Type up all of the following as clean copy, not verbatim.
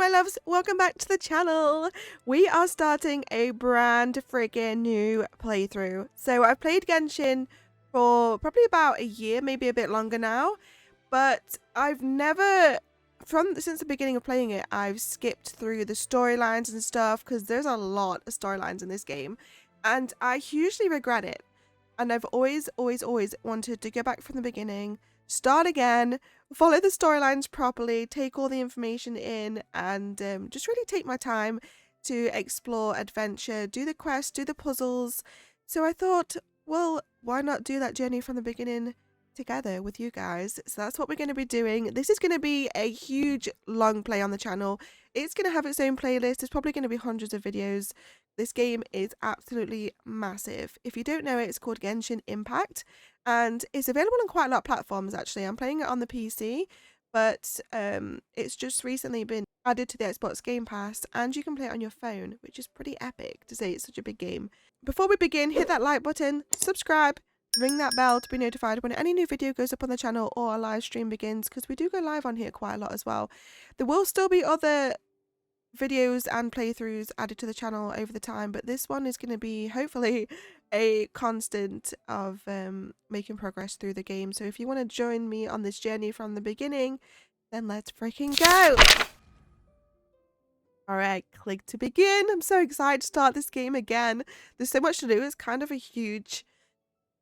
my loves, welcome back to the channel. We are starting a brand freaking new playthrough. So I've played Genshin for probably about a year, maybe a bit longer now, but I've never, since the beginning of playing it, I've skipped through the storylines and stuff because there's a lot of storylines in this game and I hugely regret it. And I've always wanted to go back from the beginning, start again, follow the storylines properly, take all the information in, and just really take my time to explore adventure, do the quests, do the puzzles. So I thought, well, why not do that journey from the beginning together with you guys? So that's what we're going to be doing. This is going to be a huge long play on the channel. It's going to have its own playlist. There's probably going to be hundreds of videos. This game is absolutely massive. If you don't know it, it's called Genshin Impact and it's available on quite a lot of platforms actually. I'm playing it on the PC, but it's just recently been added to the Xbox Game Pass and you can play it on your phone, which is pretty epic to say it's such a big game. Before we begin, hit that like button, subscribe, ring that bell to be notified when any new video goes up on the channel or a live stream begins, because we do go live on here quite a lot as well. There will still be other videos and playthroughs added to the channel over the time, but this one is going to be hopefully a constant of making progress through the game. So if you want to join me on this journey from the beginning, then let's freaking go. All right, click to begin. I'm so excited to start this game again. There's so much to do. It's kind of a huge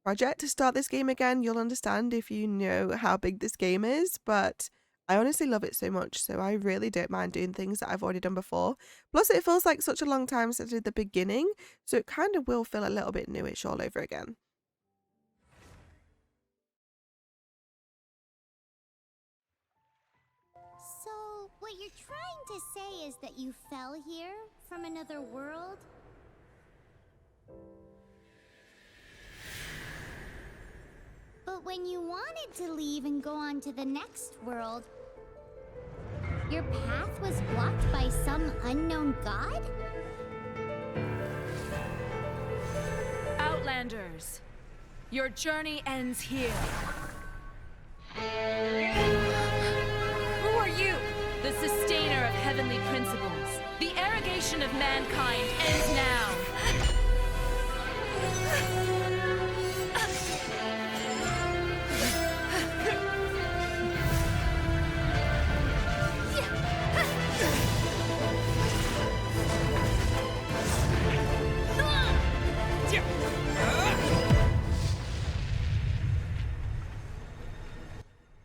project to start this game again. You'll understand if you know how big this game is, but I honestly love it so much, so I really don't mind doing things that I've already done before. Plus, it feels like such a long time since I did the beginning, so it kind of will feel a little bit newish all over again. So, what you're trying to say is that you fell here from another world? But when you wanted to leave and go on to the next world, your path was blocked by some unknown god? Outlanders, your journey ends here. Who are you? The sustainer of heavenly principles. The arrogation of mankind ends now.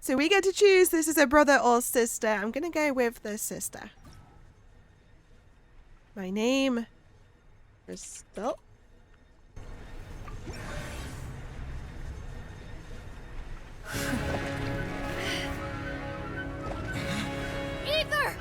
So we get to choose this is a brother or sister. I'm going to go with the sister. My name, Crystal. Ether!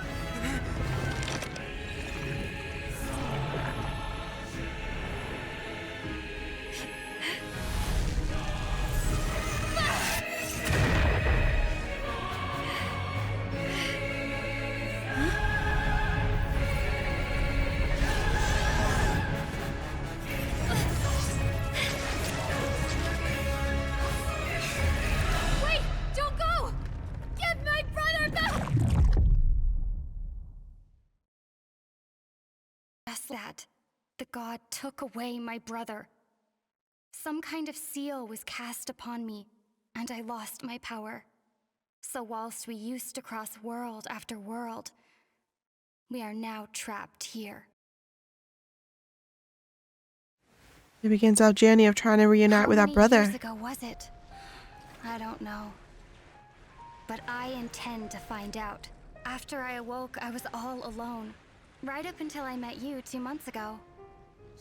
That the god took away my brother. Some kind of seal was cast upon me, and I lost my power. So whilst we used to cross world after world, we are now trapped here. It begins our journey of trying to reunite with our brother. How many years ago was it? I don't know. But I intend to find out. After I awoke, I was all alone. Right up until I met you 2 months ago.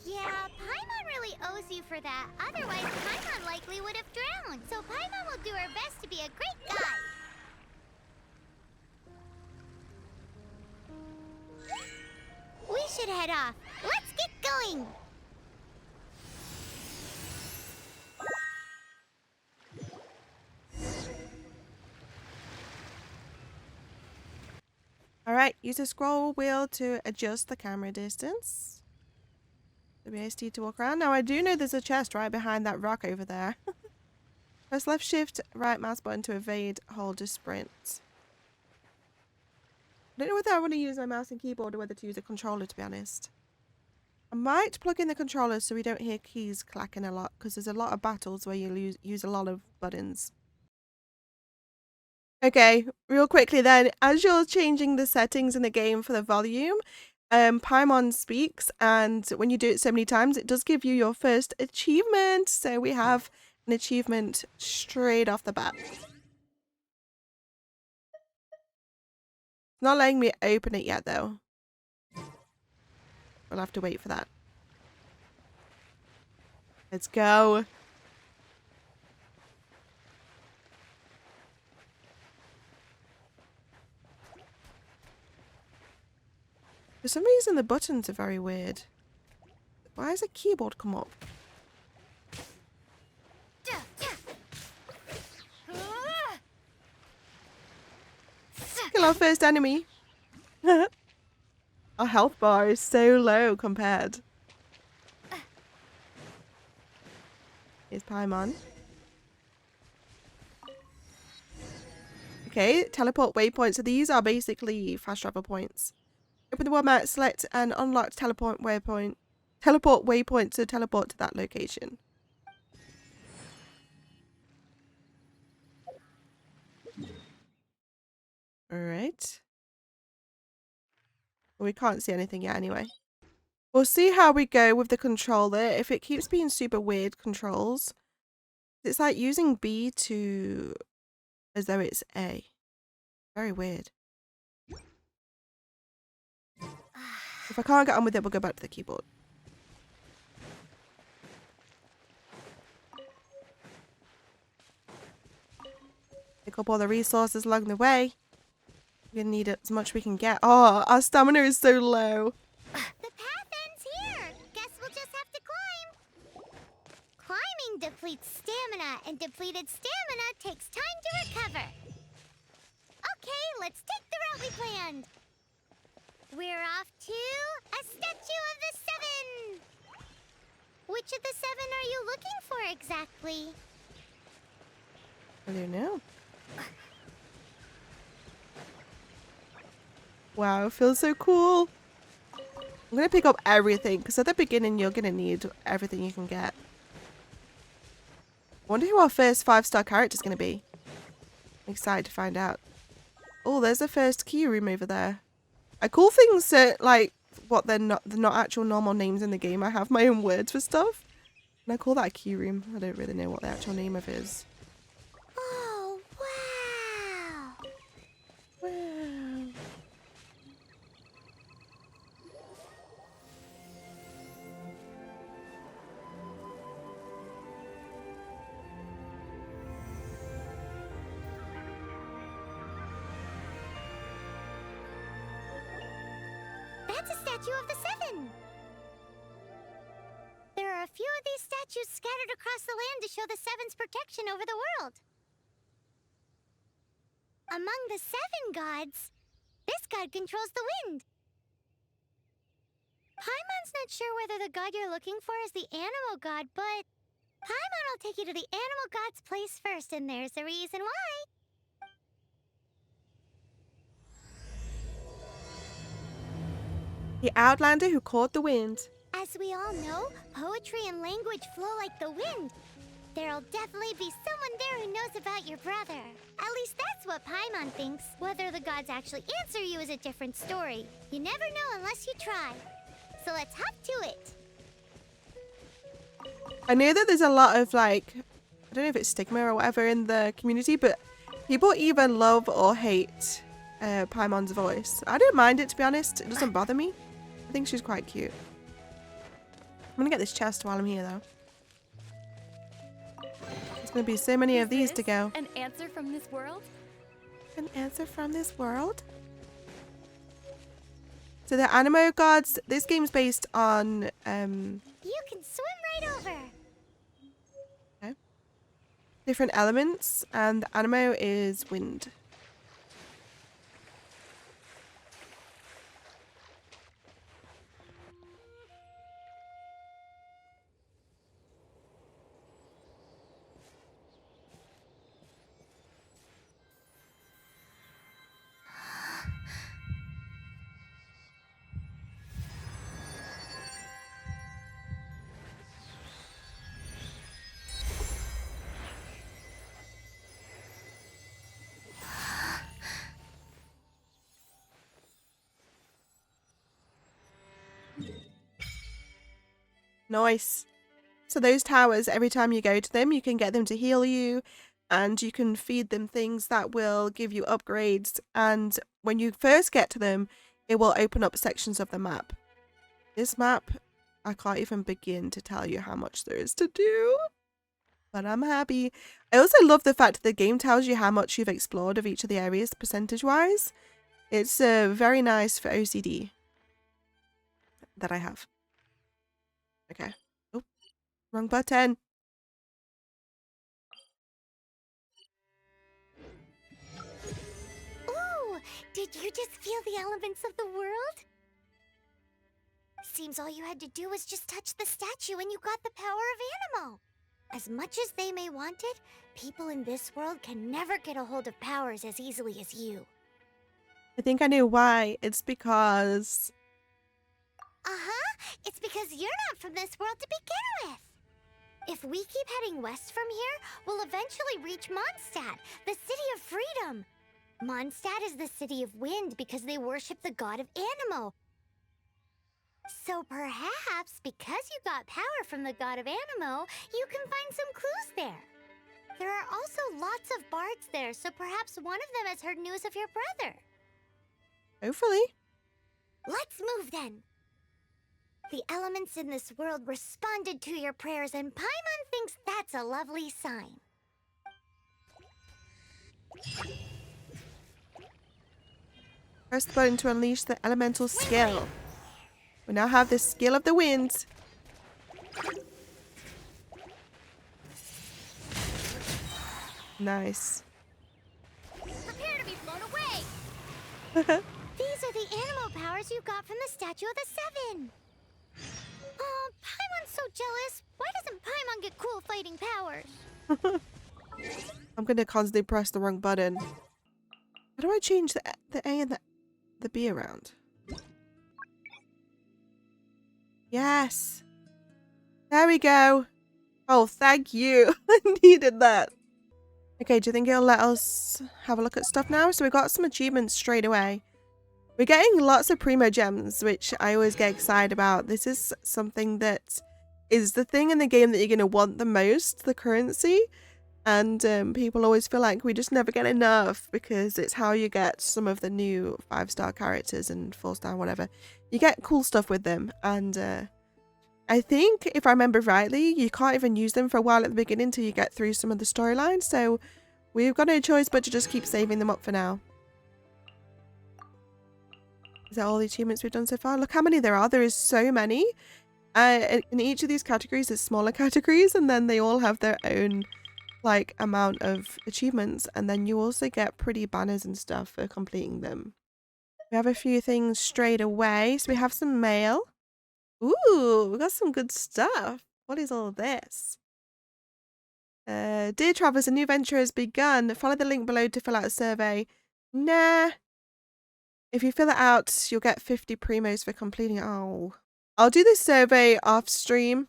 Yeah, Paimon really owes you for that. Otherwise, Paimon likely would have drowned. So Paimon will do her best to be a great guide. We should head off. Let's get going. Alright, use the scroll wheel to adjust the camera distance. WASD to walk around. Now I do know there's a chest right behind that rock over there. Press left shift, right mouse button to evade, hold to sprint. don't know whether I want to use my mouse and keyboard or whether to use a controller, to be honest. I might plug in the controller so we don't hear keys clacking a lot, because there's a lot of battles where you use a lot of buttons. Okay, real quickly then, as you're changing the settings in the game for the volume, Paimon speaks, and when you do it so many times, it does give you your first achievement. So we have an achievement straight off the bat. Not letting me open it yet, though. We'll have to wait for that. Let's go. For some reason, the buttons are very weird. Why has a keyboard come up? Kill our first enemy. Our health bar is so low compared. Here's Paimon. Okay, teleport waypoints. So these are basically fast travel points. Open the world map, select an unlocked teleport waypoint. Teleport waypoint to teleport to that location. Alright. Well, we can't see anything yet anyway. We'll see how we go with the controller. If it keeps being super weird controls. It's like using B to as though it's A. Very weird. If I can't get on with it, we'll go back to the keyboard. Pick up all the resources along the way. We're gonna need as much as we can get. Oh, our stamina is so low. The path ends here. Guess we'll just have to climb. Climbing depletes stamina, and depleted stamina takes time to recover. Okay, let's take the route we planned. We're off to a statue of the seven. Which of the seven are you looking for exactly? I don't know. Wow, it feels so cool. I'm gonna pick up everything because at the beginning you're gonna need everything you can get. I wonder who our first 5-star character is gonna be. I'm excited to find out. Oh, there's the first key room over there. I call things like what they're not actual normal names in the game. I have my own words for stuff, and I call that a key room. I don't really know what the actual name of it is. Oh, wow. Wow. That's a statue of the seven. There are a few of these statues scattered across the land to show the seven's protection over the world. Among the seven gods, this god controls the wind. Paimon's not sure whether the god you're looking for is the animal god, but Paimon will take you to the animal god's place first, and there's the reason why. The Outlander who caught the wind. As we all know, poetry and language flow like the wind. There'll definitely be someone there who knows about your brother. At least that's what Paimon thinks. Whether the gods actually answer you is a different story. You never know unless you try. So let's hop to it. I know that there's a lot of I don't know if it's stigma or whatever in the community, but people either love or hate Paimon's voice. I don't mind it, to be honest. It doesn't bother me. I think she's quite cute. I'm gonna get this chest while I'm here, though. There's gonna be so many of these to go. An answer from this world? An answer from this world? So the Animo gods, this game's based on You can swim right over. different elements, and the Animo is wind. Nice. So those towers, every time you go to them, you can get them to heal you, and you can feed them things that will give you upgrades. And when you first get to them, it will open up sections of the map. This map, I can't even begin to tell you how much there is to do, but I'm happy. I also love the fact that the game tells you how much you've explored of each of the areas percentage-wise. It's very nice for OCD that I have. Okay. Oh, wrong button. Ooh, did you just feel the elements of the world? Seems all you had to do was just touch the statue and you got the power of Animo. As much as they may want it, people in this world can never get a hold of powers as easily as you. I think I know why. It's because... It's because you're not from this world to begin with. If we keep heading west from here, we'll eventually reach Mondstadt, the city of freedom. Mondstadt is the city of wind because they worship the god of Animo. So perhaps, because you got power from the god of Animo, you can find some clues there. There are also lots of bards there, so perhaps one of them has heard news of your brother. Hopefully. Let's move then. The elements in this world responded to your prayers, and Paimon thinks that's a lovely sign. Press the button to unleash the elemental skill. We now have the skill of the wind. Nice. Prepare to be blown away! These are the animal powers you got from the Statue of the Seven. Oh, Paimon's so jealous. Why doesn't Paimon get cool fighting powers? I'm gonna constantly press the wrong button. How do I change the A and the B around? Yes. There we go. Oh, thank you. I needed that. Okay, do you think it'll let us have a look at stuff now? So we got some achievements straight away. We're getting lots of primo gems, which I always get excited about. This is something that is the thing in the game that you're going to want the most, the currency. And people always feel like we just never get enough because it's how you get some of the new 5-star characters and 4-star whatever. You get cool stuff with them. And I think, if I remember rightly, you can't even use them for a while at the beginning until you get through some of the storylines. So we've got no choice but to just keep saving them up for now. Is that all the achievements we've done so far? Look how many there are. There is so many. In each of these categories, there's smaller categories, and then they all have their own like amount of achievements, and then you also get pretty banners and stuff for completing them. We have a few things straight away. So we have some mail. Ooh, we got some good stuff. What is all this? Dear travelers, a new venture has begun. Follow the link below to fill out a survey. Nah. If you fill it out, you'll get 50 primos for completing it. Oh. I'll do this survey off stream.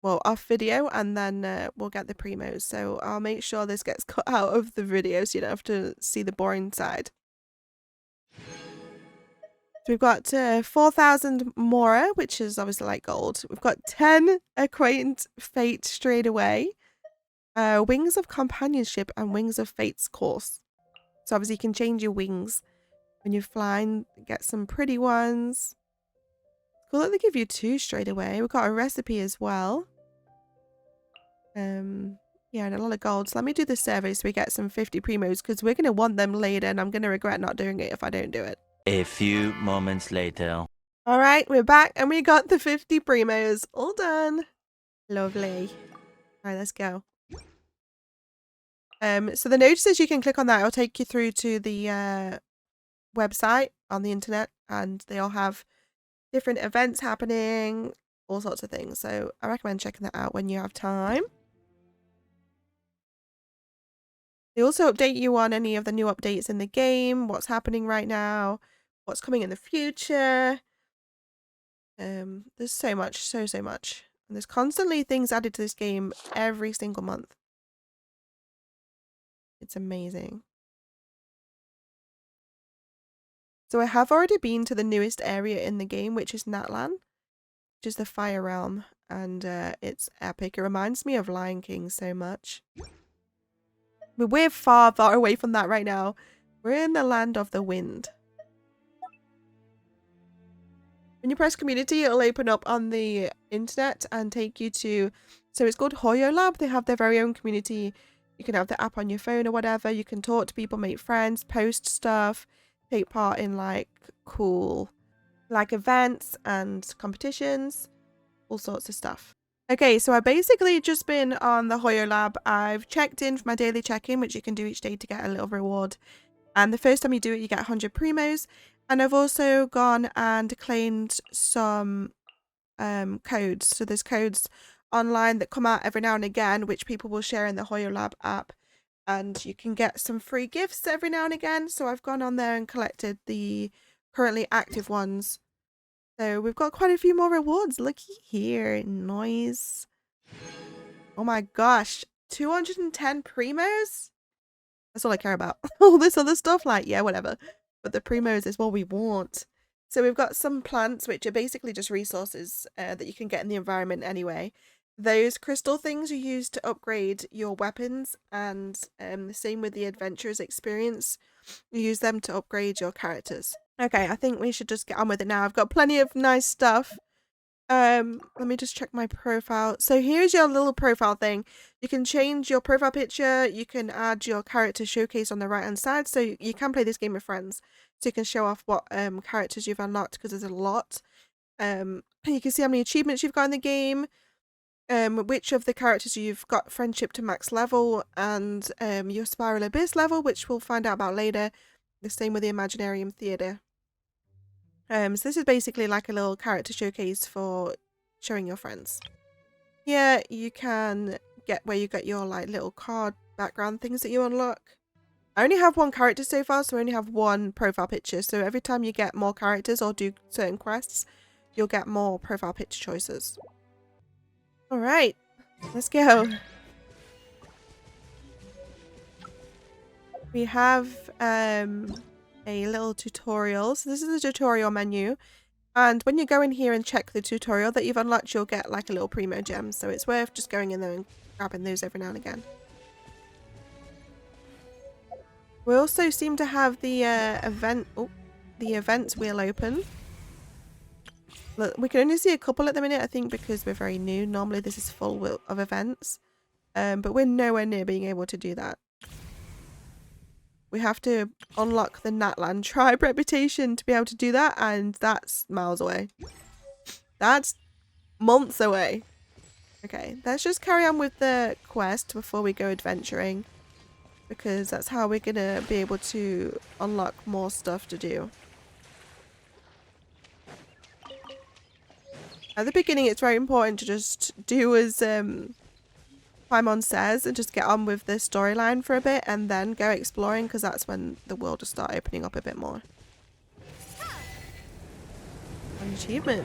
Well, off video, and then we'll get the primos. So I'll make sure this gets cut out of the video so you don't have to see the boring side. So we've got 4,000 Mora, which is obviously like gold. We've got 10 Acquaint Fate straight away. Wings of Companionship and Wings of Fate's Course. So obviously you can change your wings when you're flying. Get some pretty ones. Cool that they give you 2 straight away. We've got a recipe as well. Yeah, and a lot of gold. So let me do the survey so we get some 50 primos, because we're going to want them later, and I'm going to regret not doing it if I don't do it. A few moments later. All right, we're back, and we got the 50 primos. All done. Lovely. All right, let's go. So the notices, you can click on that. It'll take you through to the website on the internet, and they all have different events happening, all sorts of things. So I recommend checking that out when you have time. They also update you on any of the new updates in the game, what's happening right now, what's coming in the future. There's so much, so much. And there's constantly things added to this game every single month. It's amazing. So I have already been to the newest area in the game, which is Natlan, which is the Fire Realm. and it's epic. It reminds me of Lion King so much. But we're far, far away from that right now. We're in the land of the wind. When you press community, it'll open up on the internet and take you to, so it's called Hoyo Lab. They have their very own community. You can have the app on your phone or whatever. You can talk to people, make friends, post stuff, take part in like cool like events and competitions, all sorts of stuff. Okay, so I've basically just been on the Hoyo Lab. I've checked in for my daily check-in, which you can do each day to get a little reward. And the first time you do it, you get 100 primos. And I've also gone and claimed some codes. So there's codes online that come out every now and again, which people will share in the Hoyo Lab app. And you can get some free gifts every now and again. So I've gone on there and collected the currently active ones. So we've got quite a few more rewards. Looky here. Nice. Oh my gosh. 210 primos? That's all I care about. All this other stuff, like, yeah, whatever. But the primos is what we want. So we've got some plants, which are basically just resources that you can get in the environment anyway. Those crystal things are used to upgrade your weapons, and the same with the adventurers experience. You use them to upgrade your characters. Okay, I think we should just get on with it now. I've got plenty of nice stuff. Let me just check my profile. So here's your little profile thing. You can change your profile picture. You can add your character showcase on the right hand side. So you can play this game with friends. So you can show off what characters you've unlocked, because there's a lot. You can see how many achievements you've got in the game. Which of the characters you've got friendship to max level, and your Spiral Abyss level, which we'll find out about later. The same with the Imaginarium Theatre. So this is basically like a little character showcase for showing your friends. Here you can get where you get your like little card background things that you unlock. I only have one character so far, so I only have one profile picture. So every time you get more characters or do certain quests, you'll get more profile picture choices. Alright, let's go. We have a little tutorial. So this is the tutorial menu. And when you go in here and check the tutorial that you've unlocked, you'll get like a little primo gem. So it's worth just going in there and grabbing those every now and again. We also seem to have the events wheel open. Look, we can only see a couple at the minute, I think, because we're very new. Normally this is full of events. But we're nowhere near being able to do that. We have to unlock the Natlan tribe reputation to be able to do that, and that's miles away. That's months away. Okay, let's just carry on with the quest before we go adventuring, because that's how we're gonna be able to unlock more stuff to do. At the beginning, it's very important to just do as Paimon says and just get on with the storyline for a bit and then go exploring, because that's when the world will start opening up a bit more. An achievement.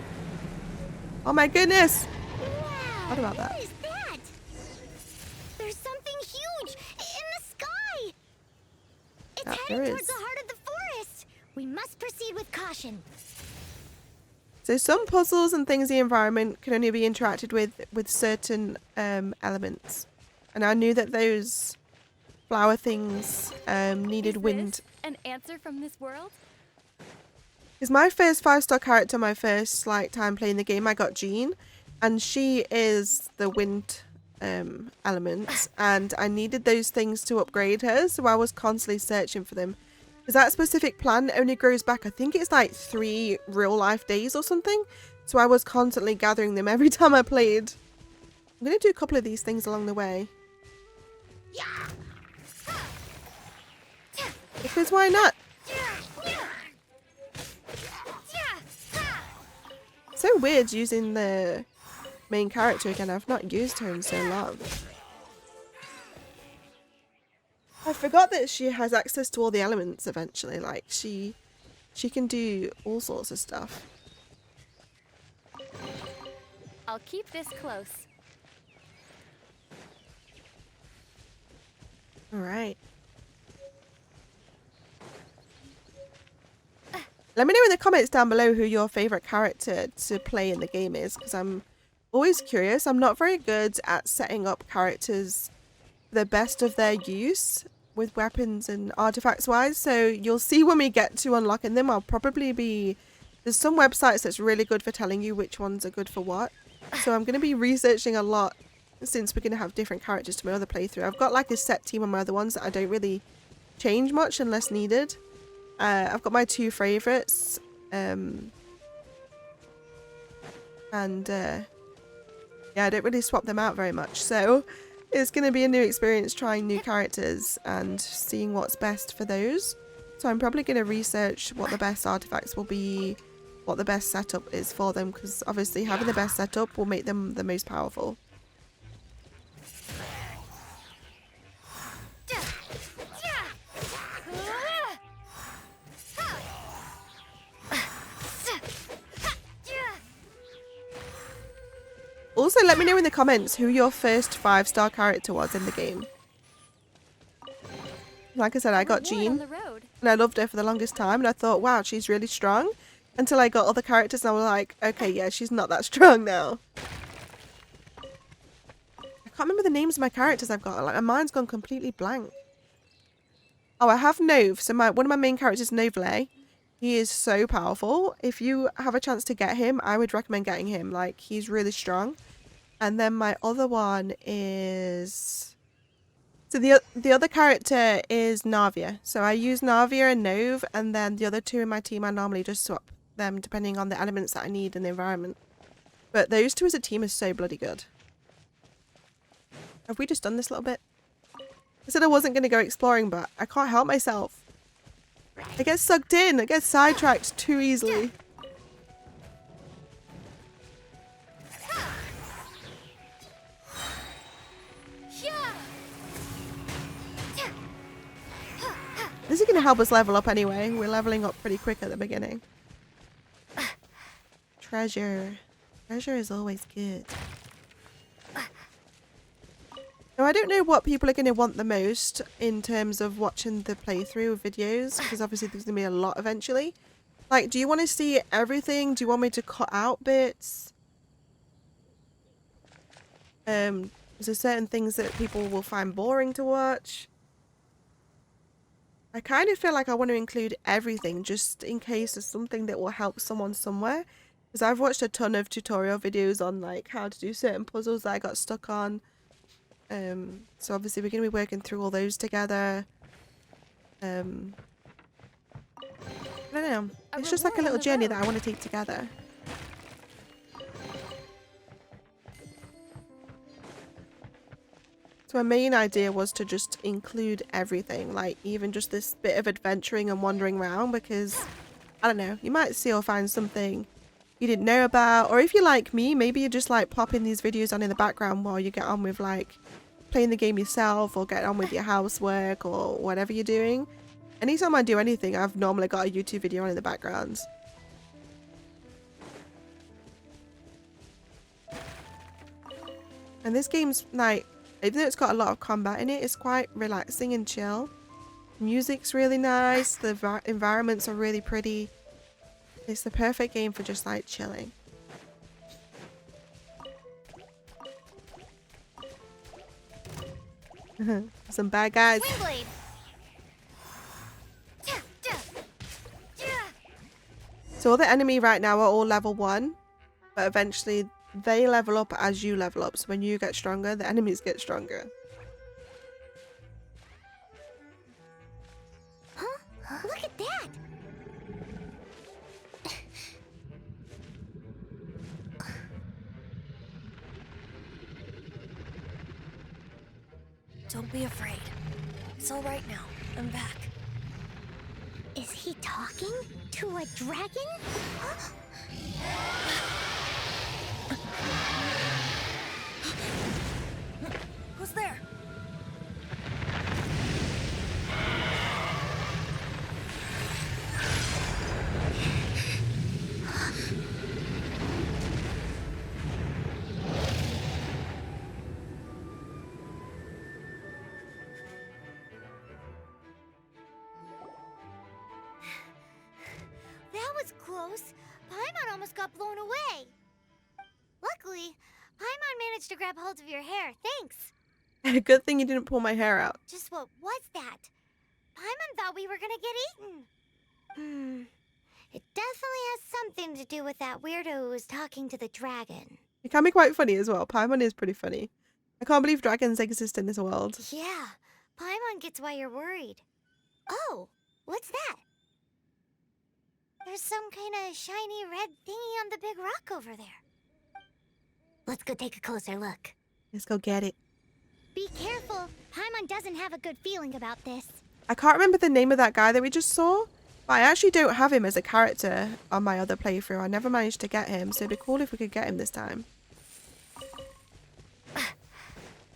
Oh my goodness! Wow, What about that? What is that? There's something huge in the sky! It's There heading is. towards the heart of the forest! We must proceed with caution. So some puzzles and things in the environment can only be interacted with certain elements. And I knew that those flower things needed Is wind. this an answer from this world? Because my first 5-star character, my first like time playing the game, I got Jean. And she is the wind element. And I needed those things to upgrade her. So I was constantly searching for them. Because that specific plant only grows back, I think it's like 3 real life days or something. So I was constantly gathering them every time I played. I'm going to do a couple of these things along the way. Because why not? So weird using the main character again. I've not used her in so long. I forgot that she has access to all the elements eventually. Like, she can do all sorts of stuff. I'll keep this close. Alright. Let me know in the comments down below who your favourite character to play in the game is, because I'm always curious. I'm not very good at setting up characters the best of their use with weapons and artifacts wise. So you'll see when we get to unlocking them, I'll probably be... There's some websites that's really good for telling you which ones are good for what. So I'm going to be researching a lot since we're going to have different characters to my other playthrough. I've got like a set team on my other ones that I don't really change much unless needed. I've got my 2 favourites. Yeah, I don't really swap them out very much. So it's going to be a new experience trying new characters and seeing what's best for those. So I'm probably going to research what the best artifacts will be, what the best setup is for them, because obviously having the best setup will make them the most powerful. Also, let me know in the comments who your first 5-star character was in the game. Like I said, I got Jean, and I loved her for the longest time, and I thought, wow, she's really strong. Until I got other characters, and I was like, okay, yeah, she's not that strong now. I can't remember the names of my characters I've got. Like, my mind's gone completely blank. Oh, I have Nove. So one of my main characters is Novele. He is so powerful. If you have a chance to get him, I would recommend getting him. Like, he's really strong. And then my other one is... So the other character is Navia. So I use Navia and Nove, and then the other 2 in my team, I normally just swap them depending on the elements that I need in the environment. But those 2 as a team is so bloody good. Have we just done this a little bit? I said I wasn't going to go exploring, but I can't help myself. I get sucked in. I get sidetracked too easily. This is going to help us level up anyway. We're leveling up pretty quick at the beginning. Treasure. Treasure is always good. Now, I don't know what people are going to want the most in terms of watching the playthrough videos, because obviously there's going to be a lot eventually. Like, do you want to see everything? Do you want me to cut out bits? Is there certain things that people will find boring to watch? I kind of feel like I want to include everything just in case there's something that will help someone somewhere. Because I've watched a ton of tutorial videos on like how to do certain puzzles that I got stuck on. So obviously we're going to be working through all those together. I don't know. It's just like a little journey that I want to take together. So my main idea was to just include everything, like even just this bit of adventuring and wandering around, because I don't know, you might see or find something you didn't know about, or if you're like me, maybe you just like popping these videos on in the background while you get on with like playing the game yourself or get on with your housework or whatever you're doing. Anytime I do anything, I've normally got a YouTube video on in the background. And this game's like, even though it's got a lot of combat in it, it's quite relaxing and chill. Music's really nice, the environments are really pretty. It's the perfect game for just like chilling. Some bad guys. So all the enemy right now are all level 1, but eventually they level up as you level up. So when you get stronger, the enemies get stronger. Huh? Look at that! Don't be afraid. It's all right now. I'm back. Is he talking to a dragon? Who's there? That was close. Paimon almost got blown away. Luckily, managed to grab hold of your hair. Thanks. Good thing you didn't pull my hair out. Just what was that? Paimon thought we were gonna get eaten. It definitely has something to do with that weirdo who was talking to the dragon. It can be quite funny as well. Paimon is pretty funny. I can't believe dragons exist in this world. Yeah, Paimon gets why you're worried. Oh, what's that? There's some kind of shiny red thingy on the big rock over there. Let's go take a closer look. Let's go get it. Be careful. Paimon doesn't have a good feeling about this. I can't remember the name of that guy that we just saw, but I actually don't have him as a character on my other playthrough. I never managed to get him, so it'd be cool if we could get him this time.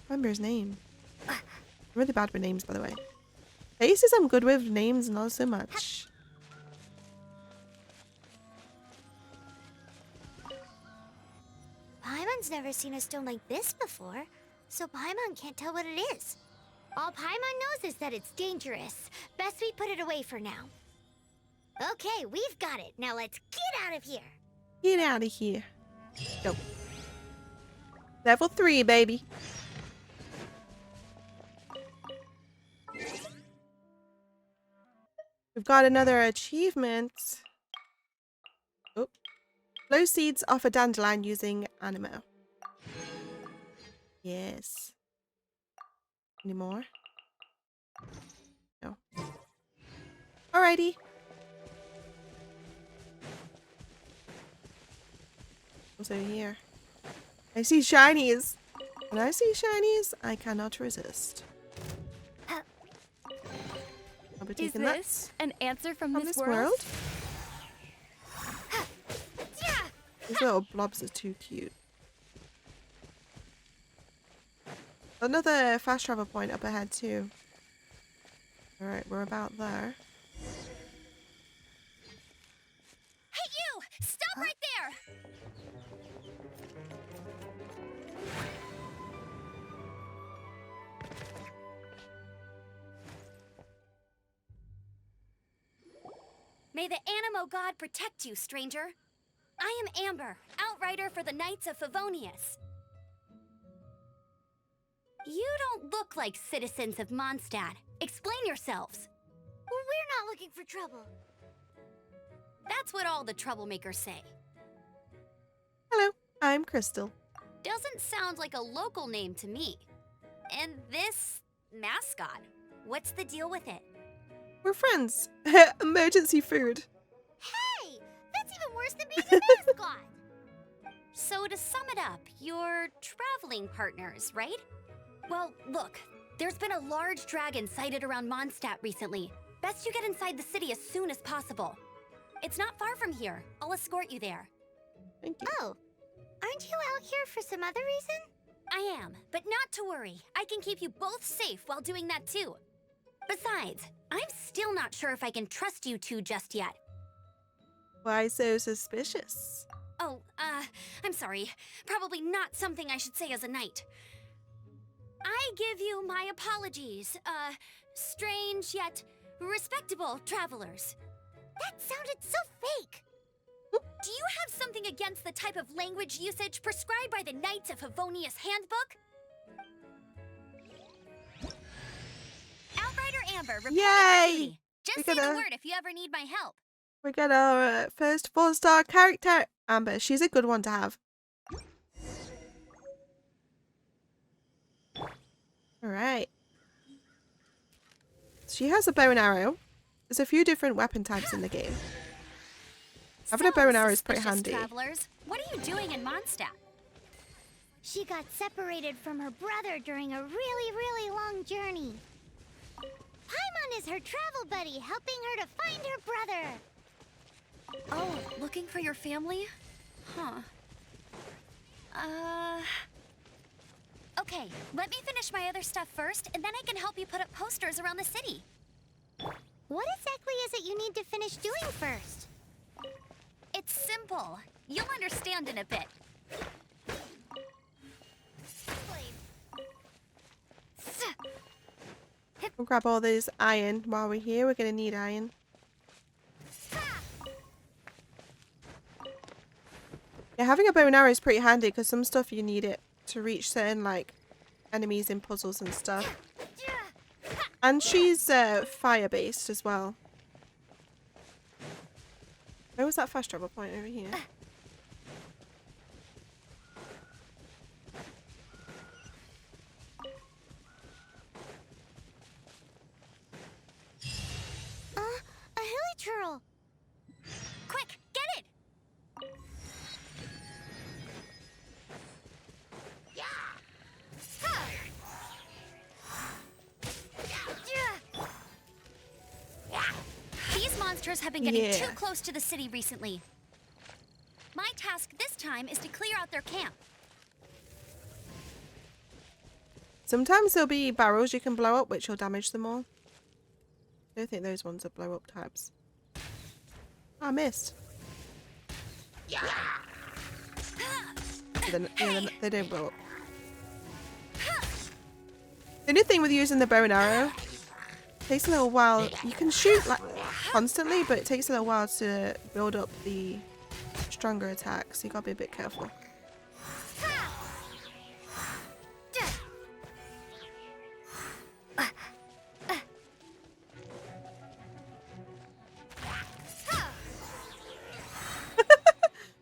Remember his name. I'm really bad with names, by the way. Faces I'm good with, names not so much. Paimon's never seen a stone like this before, so Paimon can't tell what it is. All Paimon knows is that it's dangerous. Best we put it away for now. Okay, we've got it. Now let's get out of here. Get out of here. Go. Level 3, baby. We've got another achievement. Oh. Blow seeds off a dandelion using animo. Yes. Any more? No. Alrighty. What's over here? I see shinies. When I see shinies, I cannot resist. I'll be Is taking that this an answer from from this this world? world. These little blobs are too cute. Another fast travel point up ahead too. Alright, we're about there. Hey, you! Stop right there! May the Animo God protect you, stranger. I am Amber, outrider for the Knights of Favonius. You don't look like citizens of Mondstadt. Explain yourselves. We're not looking for trouble. That's what all the troublemakers say. Hello, I'm Crystal. Doesn't sound like a local name to me. And this mascot, what's the deal with it? We're friends. Emergency food. Hey, that's even worse than being a mascot. So to sum it up, you're traveling partners, right? Well, look, there's been a large dragon sighted around Mondstadt recently. Best you get inside the city as soon as possible. It's not far from here. I'll escort you there. Thank you. Oh, aren't you out here for some other reason? I am, but not to worry. I can keep you both safe while doing that too. Besides, I'm still not sure if I can trust you two just yet. Why so suspicious? Oh, I'm sorry. Probably not something I should say as a knight. I give you my apologies, strange yet respectable travelers. That sounded so fake. Do you have something against the type of language usage prescribed by the Knights of Favonius Handbook? Outrider Amber, report Yay! duty. Just We say the gotta- word if you ever need my help. We got our first 4-star character, Amber. She's a good one to have. Alright. She has a bow and arrow. There's a few different weapon types in the game. Having a bow and arrow is pretty suspicious handy. Travelers, what are you doing in Mondstadt? She got separated from her brother during a really, really long journey. Paimon is her travel buddy, helping her to find her brother. Oh, looking for your family? Huh. Okay, let me finish my other stuff first, and then I can help you put up posters around the city. What exactly is it you need to finish doing first? It's simple. You'll understand in a bit. We'll grab all this iron while we're here. We're gonna need iron. Yeah, having a bow and arrow is pretty handy because some stuff you need it to reach certain like enemies in puzzles and stuff. And she's fire based as well. Where was that fast travel point over here? A hilichurl. Quick, get it! These monsters have been getting too close to the city recently. My task this time is to clear out their camp. Sometimes there'll be barrels you can blow up, which will damage them all. I don't think those ones are blow up types. Oh, I missed. They don't blow up. The only thing with using the bow and arrow, it takes a little while. You can shoot like constantly, but it takes a little while to build up the stronger attacks. So you gotta be a bit careful.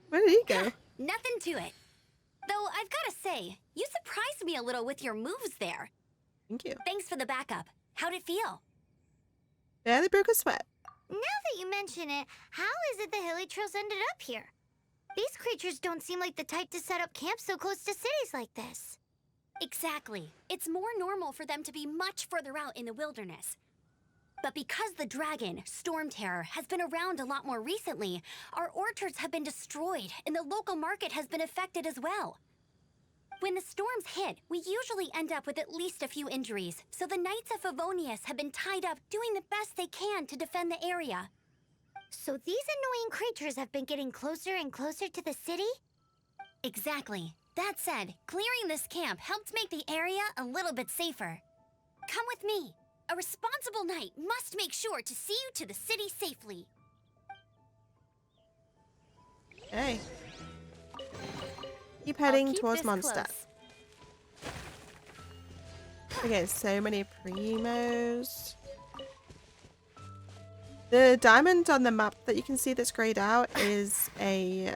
Where did he go? Nothing to it. Though I've got to say, you surprised me a little with your moves there. Thank you. Thanks for the backup. How'd it feel? Yeah, they broke a sweat. Now that you mention it, how is it the hilichurls ended up here? These creatures don't seem like the type to set up camp so close to cities like this. Exactly. It's more normal for them to be much further out in the wilderness. But because the dragon, Storm Terror, has been around a lot more recently, our orchards have been destroyed and the local market has been affected as well. When the storms hit, we usually end up with at least a few injuries, so the Knights of Favonius have been tied up doing the best they can to defend the area. So these annoying creatures have been getting closer and closer to the city? Exactly. That said, clearing this camp helped make the area a little bit safer. Come with me. A responsible knight must make sure to see you to the city safely. Okay. Keep heading Keep towards this Mondstadt. close. Okay, so many primos. The diamond on the map that you can see that's grayed out is a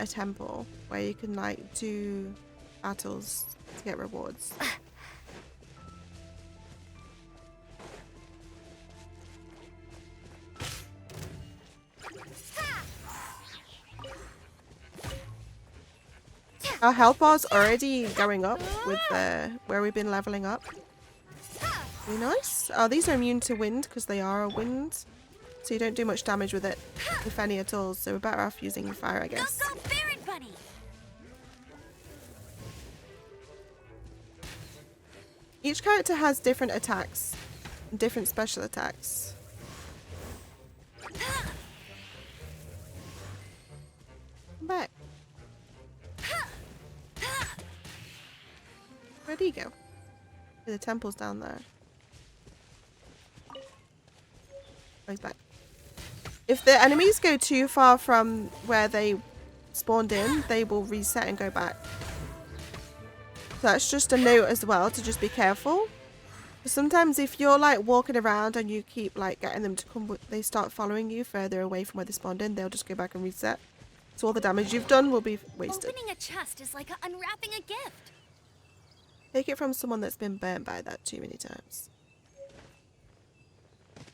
temple where you can like do battles to get rewards. Our health bar's already going up with where we've been leveling up. Really nice. Oh, these are immune to wind because they are a wind. So you don't do much damage with it, if any at all. So we're better off using fire, I guess. Go, Baron Bunny! Each character has different attacks, and different special attacks. Come back. Where'd he go? The temple's down there. Oh, he's back. If the enemies go too far from where they spawned in, they will reset and go back. So that's just a note as well to just be careful. Sometimes if you're like walking around and you keep like getting them to come, they start following you further away from where they spawned in, they'll just go back and reset. So all the damage you've done will be wasted. Opening a chest is like unwrapping a gift. Take it from someone that's been burnt by that too many times.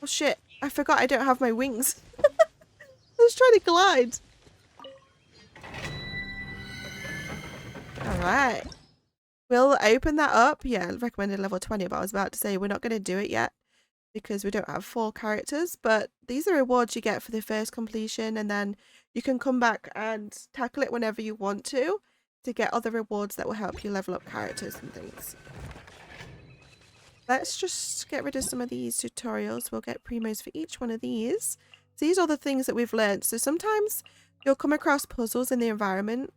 Oh shit, I forgot I don't have my wings. I was trying to glide. Alright. We'll open that up. Yeah, recommended level 20, but I was about to say we're not going to do it yet because we don't have 4 characters, but these are rewards you get for the first completion, and then you can come back and tackle it whenever you want to get other rewards that will help you level up characters and things. Let's just get rid of some of these tutorials. We'll get primos for each one of these. So these are the things that we've learned. So sometimes you'll come across puzzles in the environment,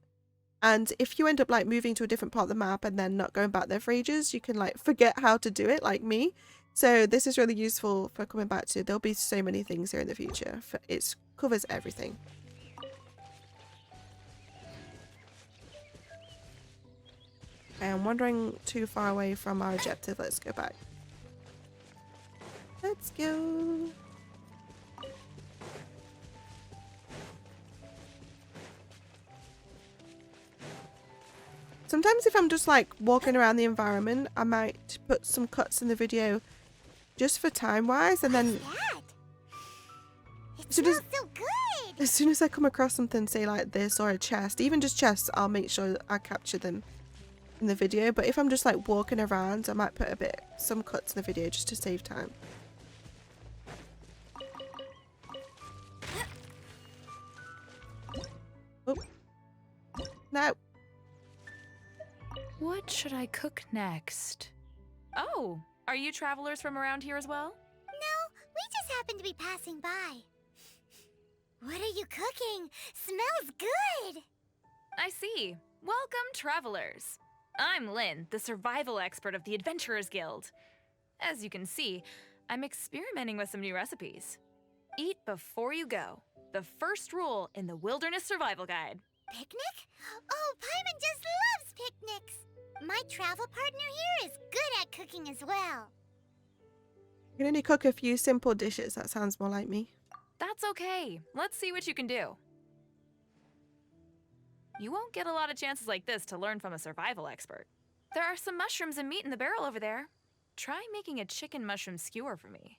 and if you end up like moving to a different part of the map and then not going back there for ages, you can like forget how to do it, like me. So this is really useful for coming back to. There'll be so many things here in the future. It covers everything. Okay, I'm wandering too far away from our objective. Let's go back. Let's go. Sometimes if I'm just like walking around the environment, I might put some cuts in the video just for time wise, and then That? It So does- smells so good! as soon as I come across something, say like this or a chest, even just chests, I'll make sure that I capture them in the video. But if I'm just like walking around, I might put some cuts in the video just to save time. Oh. No. What should I cook next? Oh, are you travelers from around here as well? No, we just happened to be passing by. What are you cooking? Smells good! I see. Welcome, travelers. I'm Lynn, the survival expert of the Adventurers Guild. As you can see, I'm experimenting with some new recipes. Eat before you go. The first rule in the Wilderness Survival Guide. Picnic? Oh, Paimon just loves picnics! My travel partner here is good at cooking as well. I can only cook a few simple dishes. That sounds more like me. That's okay. Let's see what you can do. You won't get a lot of chances like this to learn from a survival expert. There are some mushrooms and meat in the barrel over there. Try making a chicken mushroom skewer for me.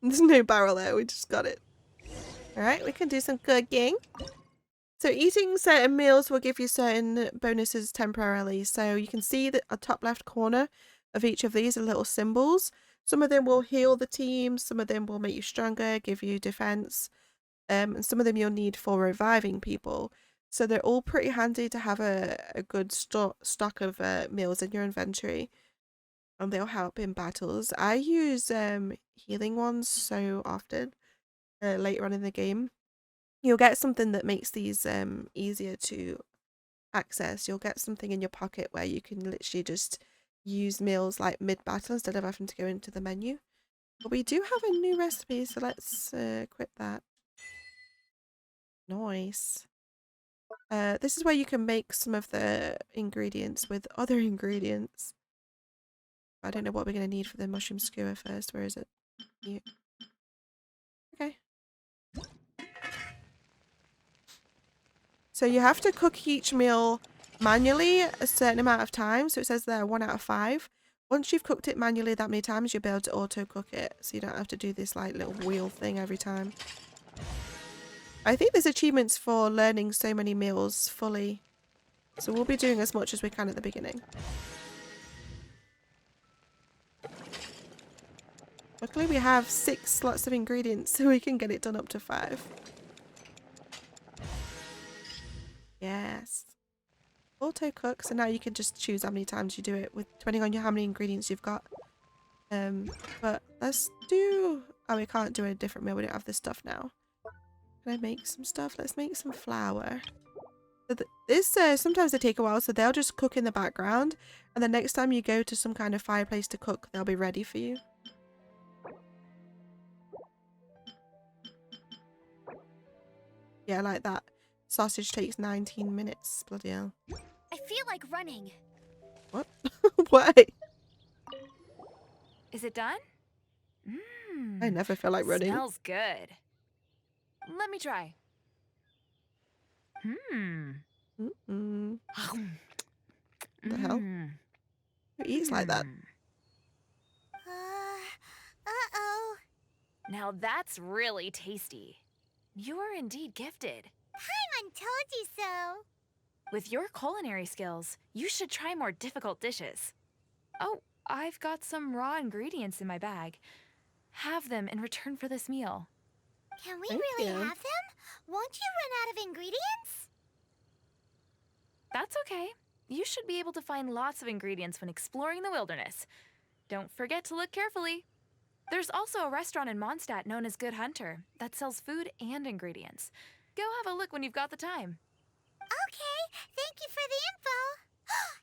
There's no barrel there. We just got it. Alright, we can do some cooking. So eating certain meals will give you certain bonuses temporarily. So you can see that the top left corner of each of these are little symbols. Some of them will heal the team. Some of them will make you stronger, give you defense. And some of them you'll need for reviving people. So they're all pretty handy to have a good stock of meals in your inventory. And they'll help in battles. I use healing ones so often later on in the game. You'll get something that makes these easier to access. You'll get something in your pocket where you can literally just use meals like mid-battle instead of having to go into the menu. But we do have a new recipe, so let's equip that. Nice. This is where you can make some of the ingredients with other ingredients. I don't know what we're going to need for the mushroom skewer first. Where is it? Here. Okay. So you have to cook each meal manually a certain amount of time. So it says there 1 out of 5. Once you've cooked it manually that many times, you'll be able to auto cook it. So you don't have to do this like little wheel thing every time. I think there's achievements for learning so many meals fully. So we'll be doing as much as we can at the beginning. Luckily we have 6 slots of ingredients so we can get it done up to 5. Yes. Auto cook, so now you can just choose how many times you do it with depending on how many ingredients you've got. But let's do... Oh, we can't do a different meal. We don't have this stuff now. Can I make some stuff? Let's make some flour. So this sometimes they take a while, so they'll just cook in the background, and the next time you go to some kind of fireplace to cook, they'll be ready for you. Yeah, like that. Sausage takes 19 minutes. Bloody hell. I feel like running. What? Why? Is it done? I never feel like running. Smells good. Let me try. Mm-mm. What the hell? Who eats like that? Uh-oh. Now that's really tasty. You are indeed gifted. Paimon told you so. With your culinary skills, you should try more difficult dishes. Oh, I've got some raw ingredients in my bag. Have them in return for this meal. Can we Thank really you. have them? Won't you run out of ingredients? That's okay. You should be able to find lots of ingredients when exploring the wilderness. Don't forget to look carefully. There's also a restaurant in Mondstadt known as Good Hunter that sells food and ingredients. Go have a look when you've got the time. Okay, thank you for the info.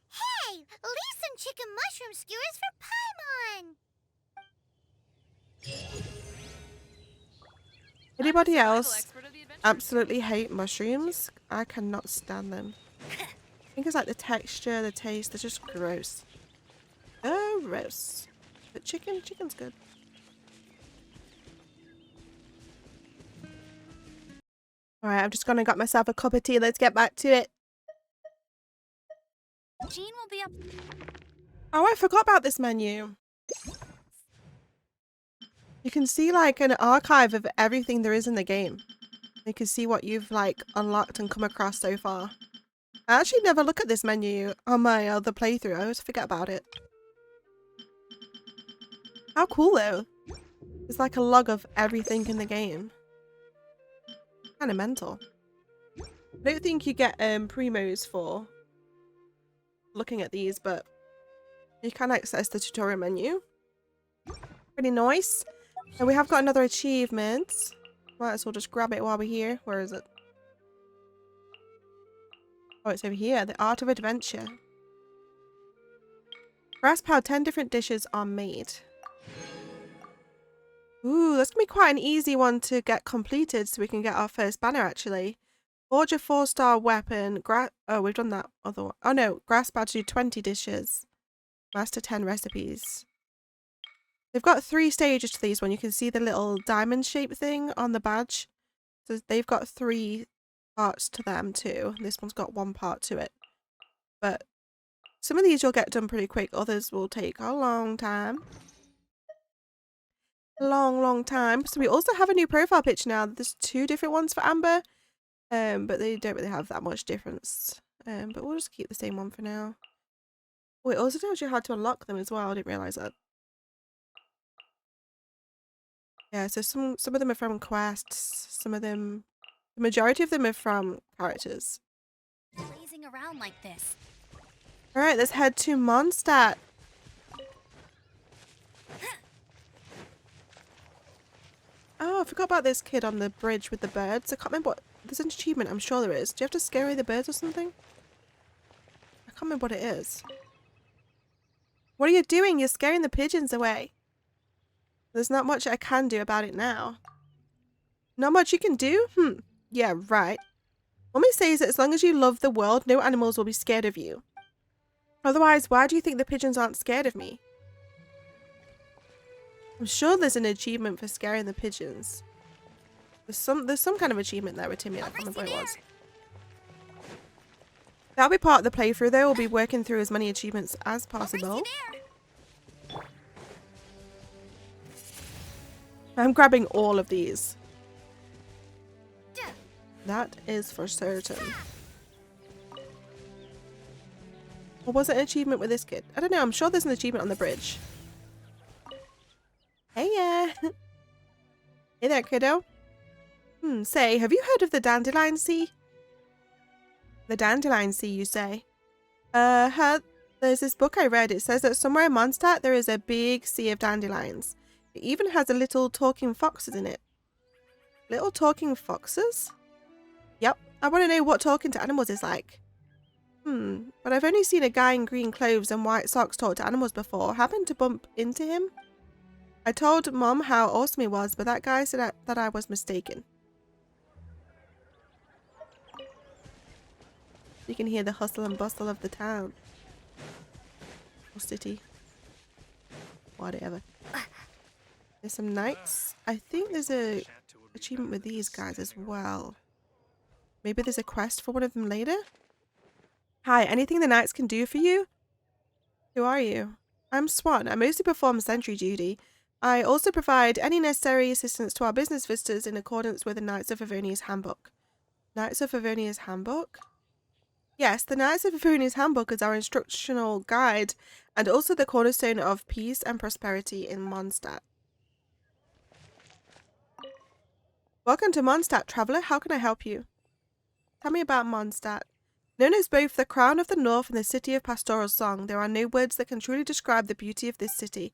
Hey, leave some chicken mushroom skewers for Paimon. Anybody Survival else expert of the adventure. absolutely hate mushrooms? I cannot stand them. think it's like the texture, the taste, they're just gross. Gross. But chicken's good. Alright, I've just gone and got myself a cup of tea. Let's get back to it. Jean will be up. Oh, I forgot about this menu. You can see like an archive of everything there is in the game. You can see what you've like unlocked and come across so far. I actually never look at this menu on my other playthrough. I always forget about it. How cool though. It's like a log of everything in the game. Kind of mental. I don't think you get primos for looking at these, but you can access the tutorial menu. Pretty nice. And we have got another achievement. Might as well just grab it while we're here. Where is it? Oh, it's over here. The Art of Adventure. Grasp how 10 different dishes are made. Ooh, that's going to be quite an easy one to get completed so we can get our first banner, actually. Forge a 4-star weapon. Oh, we've done that other one. Oh, no. Grasp how to do 20 dishes. Master 10 recipes. They've got 3 stages to these one. You can see the little diamond shaped thing on the badge. So they've got 3 parts to them too. This one's got 1 part to it. But some of these you'll get done pretty quick. Others will take a long time. Long time. So we also have a new profile picture now. There's 2 different ones for Amber. But they don't really have that much difference. But we'll just keep the same one for now. Oh, it also tells you how to unlock them as well. I didn't realise that. Yeah, so some of them are from quests. Some of them, the majority of them are from characters. Blazing around like this. All right, let's head to Mondstadt. Oh, I forgot about this kid on the bridge with the birds. I can't remember what. There's an achievement, I'm sure there is. Do you have to scare away the birds or something? I can't remember what it is. What are you doing? You're scaring the pigeons away. There's not much I can do about it now. Not much you can do? Yeah, right. What me say is that as long as you love the world, no animals will be scared of you. Otherwise, why do you think the pigeons aren't scared of me? I'm sure there's an achievement for scaring the pigeons. There's some kind of achievement there with Timmy. I can't remember what it was. That'll be part of the playthrough though. We'll be working through as many achievements as possible. I'm grabbing all of these. That is for certain. Or was it an achievement with this kid? I don't know. I'm sure there's an achievement on the bridge. Hey, hey there, kiddo. Say, have you heard of the Dandelion Sea? The Dandelion Sea, you say? There's this book I read. It says that somewhere in Mondstadt there is a big sea of dandelions. It even has a little talking foxes in it. Little talking foxes? Yep. I want to know what talking to animals is like. But I've only seen a guy in green clothes and white socks talk to animals before. Happened to bump into him. I told Mom how awesome he was, but that guy said that I was mistaken. You can hear the hustle and bustle of the town. Or city. Whatever. There's some knights. I think there's a achievement with these guys as well. Maybe there's a quest for one of them later? Hi, anything the knights can do for you? Who are you? I'm Swan. I mostly perform sentry duty. I also provide any necessary assistance to our business visitors in accordance with the Knights of Favonia's Handbook. Knights of Favonia's Handbook? Yes, the Knights of Favonia's Handbook is our instructional guide and also the cornerstone of peace and prosperity in Mondstadt. Welcome to Mondstadt, traveller. How can I help you? Tell me about Mondstadt. Known as both the Crown of the North and the City of Pastoral Song, there are no words that can truly describe the beauty of this city.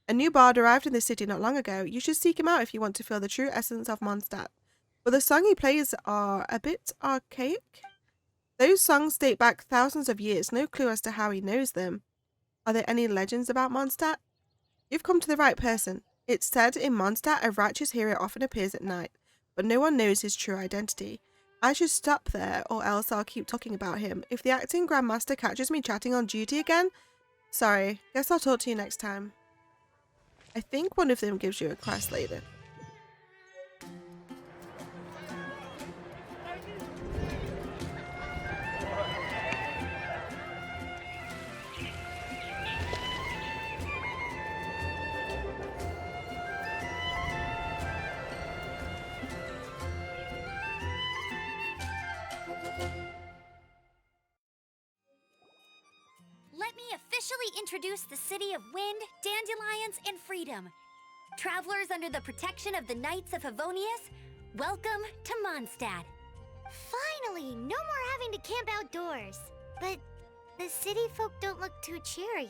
A new bard arrived in the city not long ago. You should seek him out if you want to feel the true essence of Mondstadt. But the songs he plays are a bit archaic. Those songs date back thousands of years. No clue as to how he knows them. Are there any legends about Mondstadt? You've come to the right person. It's said in Mondstadt a righteous hero often appears at night, but no one knows his true identity. I should stop there or else I'll keep talking about him. If the acting grandmaster catches me chatting on duty again, sorry, guess I'll talk to you next time. I think one of them gives you a quest later. Let me officially introduce the city of wind, dandelions, and freedom. Travelers under the protection of the Knights of Favonius, welcome to Mondstadt. Finally, no more having to camp outdoors. But the city folk don't look too cheery.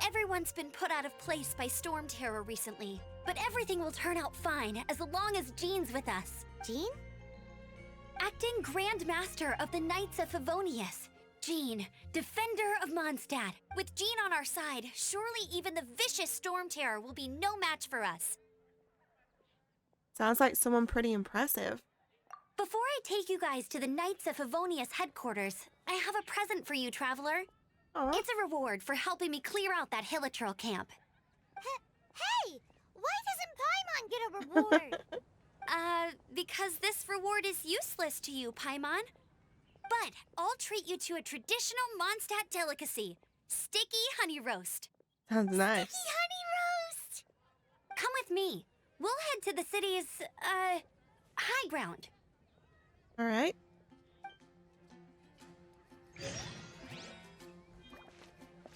Everyone's been put out of place by storm terror recently, but everything will turn out fine as long as Jean's with us. Jean? Acting Grand Master of the Knights of Favonius, Jean, Defender of Mondstadt. With Jean on our side, surely even the vicious storm terror will be no match for us. Sounds like someone pretty impressive. Before I take you guys to the Knights of Favonius headquarters, I have a present for you, Traveler. Aw. It's a reward for helping me clear out that Hilitril camp. Hey! Why doesn't Paimon get a reward? Because this reward is useless to you, Paimon. But I'll treat you to a traditional Mondstadt delicacy, sticky honey roast. Sounds nice. Sticky honey roast! Come with me. We'll head to the city's, high ground. All right.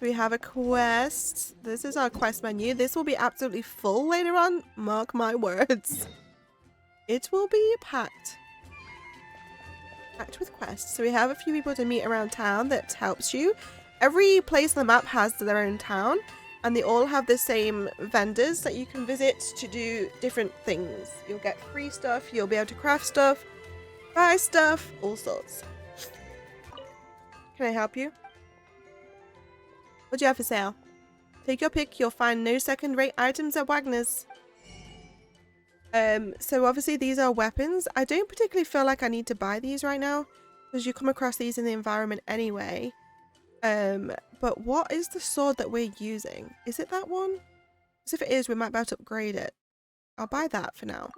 We have a quest. This is our quest menu. This will be absolutely full later on. Mark my words. It will be packed. Packed with quests. So we have a few people to meet around town that helps you. Every place on the map has their own town, and they all have the same vendors that you can visit to do different things. You'll get free stuff, you'll be able to craft stuff, buy stuff, all sorts. Can I help you? What do you have for sale? Take your pick, you'll find no second-rate items at Wagner's. So obviously these are weapons. I don't particularly feel like I need to buy these right now, because you come across these in the environment anyway. But what is the sword that we're using? Is it that one? Because if it is, we might be able to upgrade it. I'll buy that for now.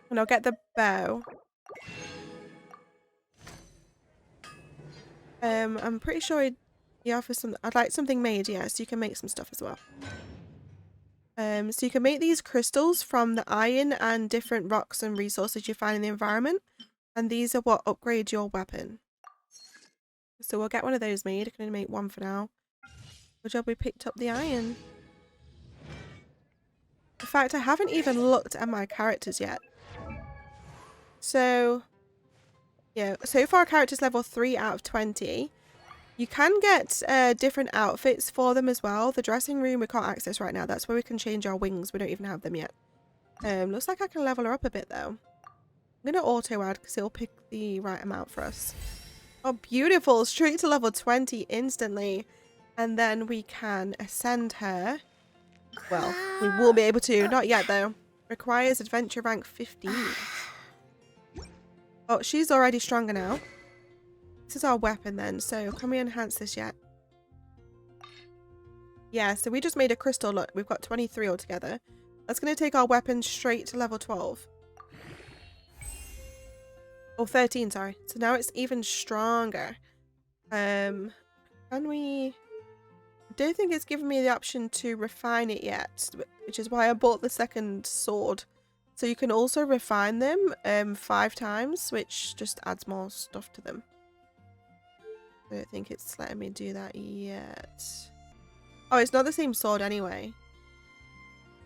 And I'll get the bow. I'm pretty sure he offers some. I'd like something made, yeah, so you can make some stuff as well. So you can make these crystals from the iron and different rocks and resources you find in the environment. And these are what upgrade your weapon. So we'll get one of those made. I can only make one for now. Good job we picked up the iron. In fact, I haven't even looked at my characters yet. So, yeah, so far our character's level 3 out of 20. You can get different outfits for them as well. The dressing room we can't access right now. That's where we can change our wings. We don't even have them yet. Looks like I can level her up a bit though. I'm going to auto add because it'll pick the right amount for us. Oh, beautiful. Straight to level 20 instantly. And then we can ascend her. Well, we will be able to. Not yet though. Requires adventure rank 15. Oh, she's already stronger now. This is our weapon then, so can we enhance this yet? Yeah, so we just made a crystal. Look, we've got 23 altogether. That's going to take our weapon straight to level 12. Oh, 13, sorry. So now it's even stronger. Can we... I don't think it's given me the option to refine it yet, which is why I bought the second sword. So you can also refine them 5 times, which just adds more stuff to them. I don't think it's letting me do that yet. Oh, it's not the same sword anyway.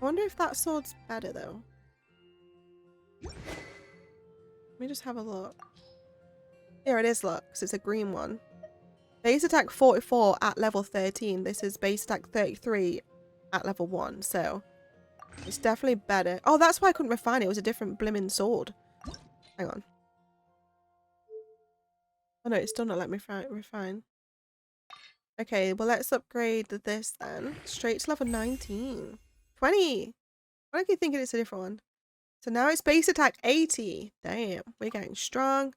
I wonder if that sword's better though. Let me just have a look. Here it is, look, because it's a green one. Base attack 44 at level 13. This is base attack 33 at level 1, so it's definitely better. Oh, that's why I couldn't refine it. It was a different blimmin' sword. Hang on. Oh no, it's still not letting me refine. Okay, well let's upgrade this then. Straight to level 19. 20! I keep thinking it's a different one. So now it's base attack 80. Damn, we're getting strong.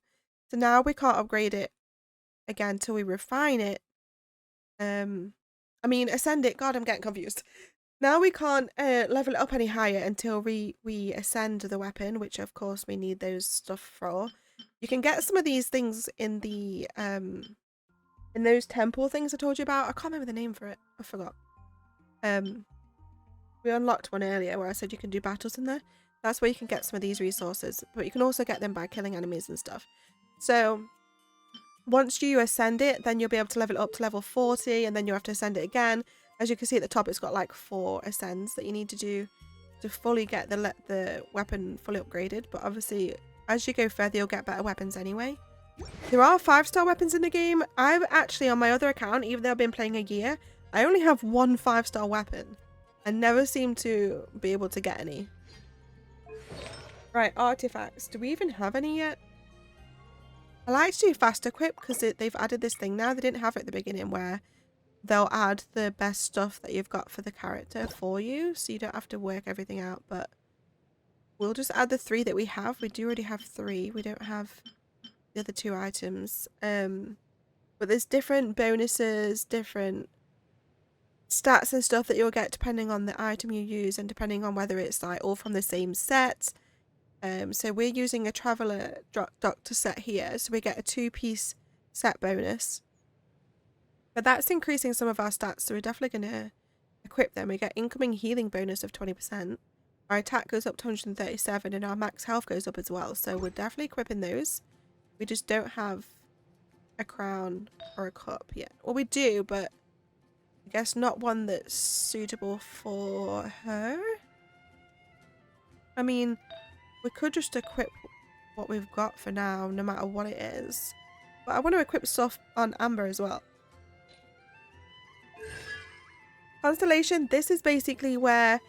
So now we can't upgrade it again till we refine it. I mean, ascend it. God, I'm getting confused. Now we can't level it up any higher until we ascend the weapon, which of course we need those stuff for. You can get some of these things in the in those temple things I told you about. I can't remember the name for it. I forgot. We unlocked one earlier where I said you can do battles in there. That's where you can get some of these resources, but you can also get them by killing enemies and stuff. So once you ascend it, then you'll be able to level it up to level 40, and then you have to ascend it again. As you can see at the top, it's got like 4 ascends that you need to do to fully get the weapon fully upgraded. But obviously, as you go further, you'll get better weapons anyway. There are 5-star weapons in the game. I've actually, on my other account, even though I've been playing a year, I only have 1 5-star weapon. I never seem to be able to get any. Right, artifacts. Do we even have any yet? I like to do fast equip because they've added this thing now. They didn't have it at the beginning where they'll add the best stuff that you've got for the character for you, so you don't have to work everything out. But we'll just add the 3 that we have. We do already have 3. We don't have the other 2 items. But there's different bonuses, different stats and stuff that you'll get depending on the item you use and depending on whether it's like all from the same set. So we're using a Traveler Doctor set here, so we get a 2-piece set bonus. But that's increasing some of our stats, so we're definitely going to equip them. We get incoming healing bonus of 20%. Our attack goes up to 137 and our max health goes up as well, so we're definitely equipping those. We just don't have a crown or a cup yet. Well, we do, but I guess not one that's suitable for her. I mean, we could just equip what we've got for now, no matter what it is. But I want to equip stuff on Amber as well. Constellation, this is basically where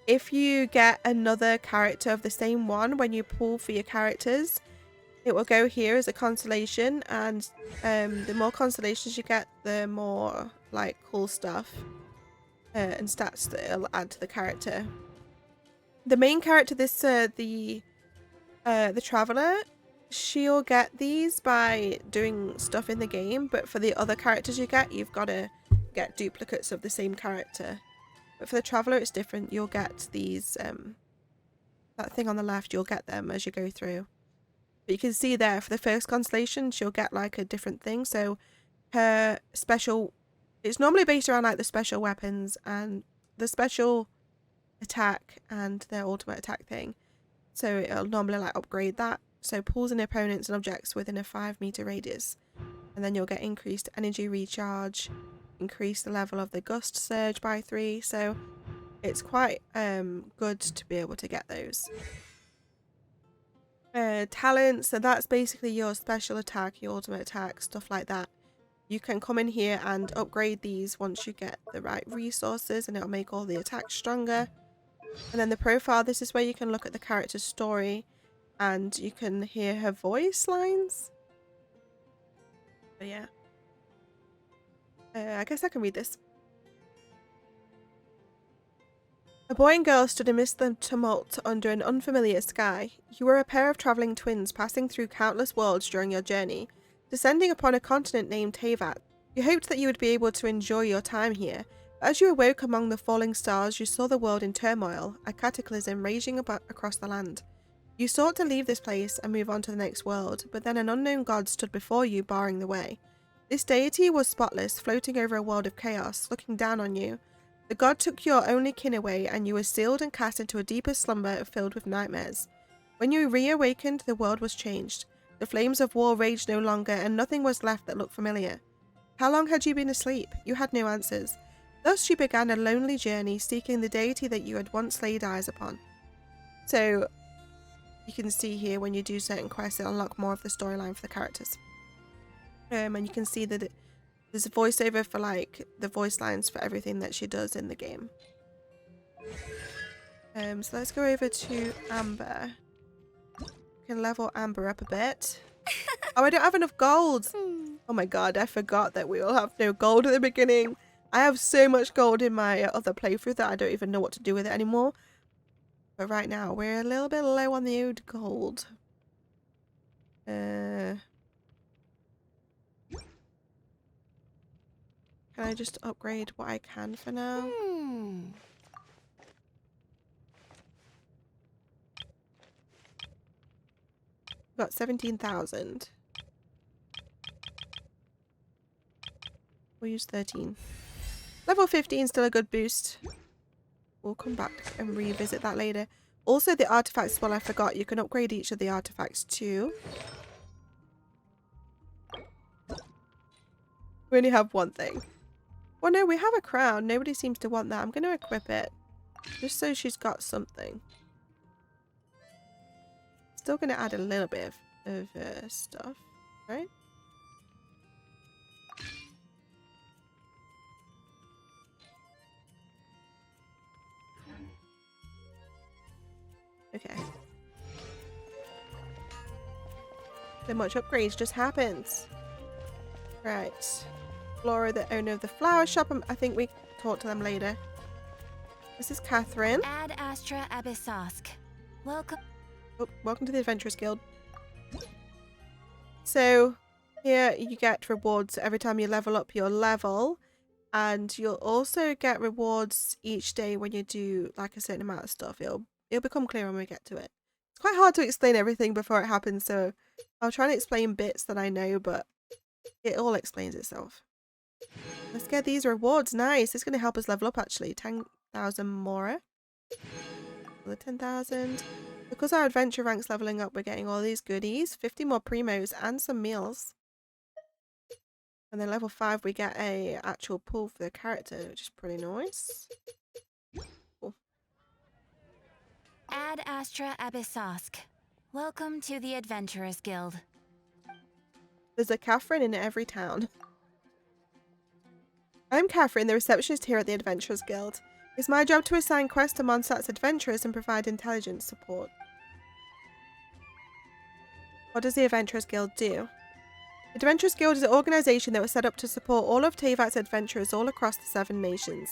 if you get another character of the same one, when you pull for your characters, it will go here as a constellation, and the more constellations you get, the more like cool stuff and stats that it'll add to the character. The main character, the Traveler, she'll get these by doing stuff in the game, but for the other characters you get, you've got to get duplicates of the same character. But for the Traveler, it's different. You'll get these, that thing on the left, you'll get them as you go through. But you can see there, for the first constellation, she'll get like a different thing. So her special, it's normally based around like the special weapons and the special attack and their ultimate attack thing. So it'll normally like upgrade that. So pulls in opponents and objects within a 5-meter radius. And then you'll get increased energy recharge, increase the level of the gust surge by 3. So it's quite good to be able to get those. Talent, so that's basically your special attack, your ultimate attack, stuff like that. You can come in here and upgrade these once you get the right resources, and it'll make all the attacks stronger. And then the profile, this is where you can look at the character's story and you can hear her voice lines. But yeah. I guess I can read this. A boy and girl stood amidst the tumult under an unfamiliar sky. You were a pair of travelling twins passing through countless worlds during your journey, descending upon a continent named TEYVAT. You hoped that you would be able to enjoy your time here, but as you awoke among the falling stars, you saw the world in turmoil, a cataclysm raging across the land. You sought to leave this place and move on to the next world, but then an unknown god stood before you, barring the way. This deity was spotless, floating over a world of chaos, looking down on you. The god took your only kin away, and you were sealed and cast into a deeper slumber filled with nightmares. When you reawakened, the world was changed. The flames of war raged no longer, and nothing was left that looked familiar. How long had you been asleep? You had no answers. Thus you began a lonely journey, seeking the deity that you had once laid eyes upon. So, you can see here when you do certain quests, it unlock more of the storyline for the characters. And you can see that there's a voiceover for like the voice lines for everything that she does in the game. So let's go over to Amber. We can level Amber up a bit. Oh, I don't have enough gold. Oh my god, I forgot that we all have no gold at the beginning. I have so much gold in my other playthrough that I don't even know what to do with it anymore. But right now, we're a little bit low on the old gold. can I just upgrade what I can for now? Got 17,000. We'll use 13. Level 15 still a good boost. We'll come back and revisit that later. Also, the artifacts as well, I forgot. You can upgrade each of the artifacts too. We only have one thing. Well, no, we have a crown. Nobody seems to want that. I'm going to equip it. Just so she's got something. Still going to add a little bit of stuff, right? Okay. So much upgrades just happens. Right. Flora, the owner of the flower shop. I think we talk to them later. This is Catherine. Ad Astra Abyssosk. Welcome. Oh, welcome to the Adventurers Guild. So, here you get rewards every time you level up your level. And you'll also get rewards each day when you do like a certain amount of stuff. It'll become clear when we get to it. It's quite hard to explain everything before it happens, so I'll try to explain bits that I know, but it all explains itself. Let's get these rewards. Nice. This is going to help us level up, actually. 10,000 more. Another 10,000. Because our adventure rank's leveling up, we're getting all these goodies. 50 more primos and some meals. And then level 5, we get a actual pull for the character, which is pretty nice. Cool. Ad Astra Abyssosk. Welcome to the Adventurers Guild. There's a Catherine in every town. I'm Catherine, the receptionist here at the Adventurers Guild. It's my job to assign quests to Mondstadt's adventurers and provide intelligence support. What does the Adventurers Guild do? The Adventurers Guild is an organisation that was set up to support all of TEYVAT's adventurers all across the 7 nations.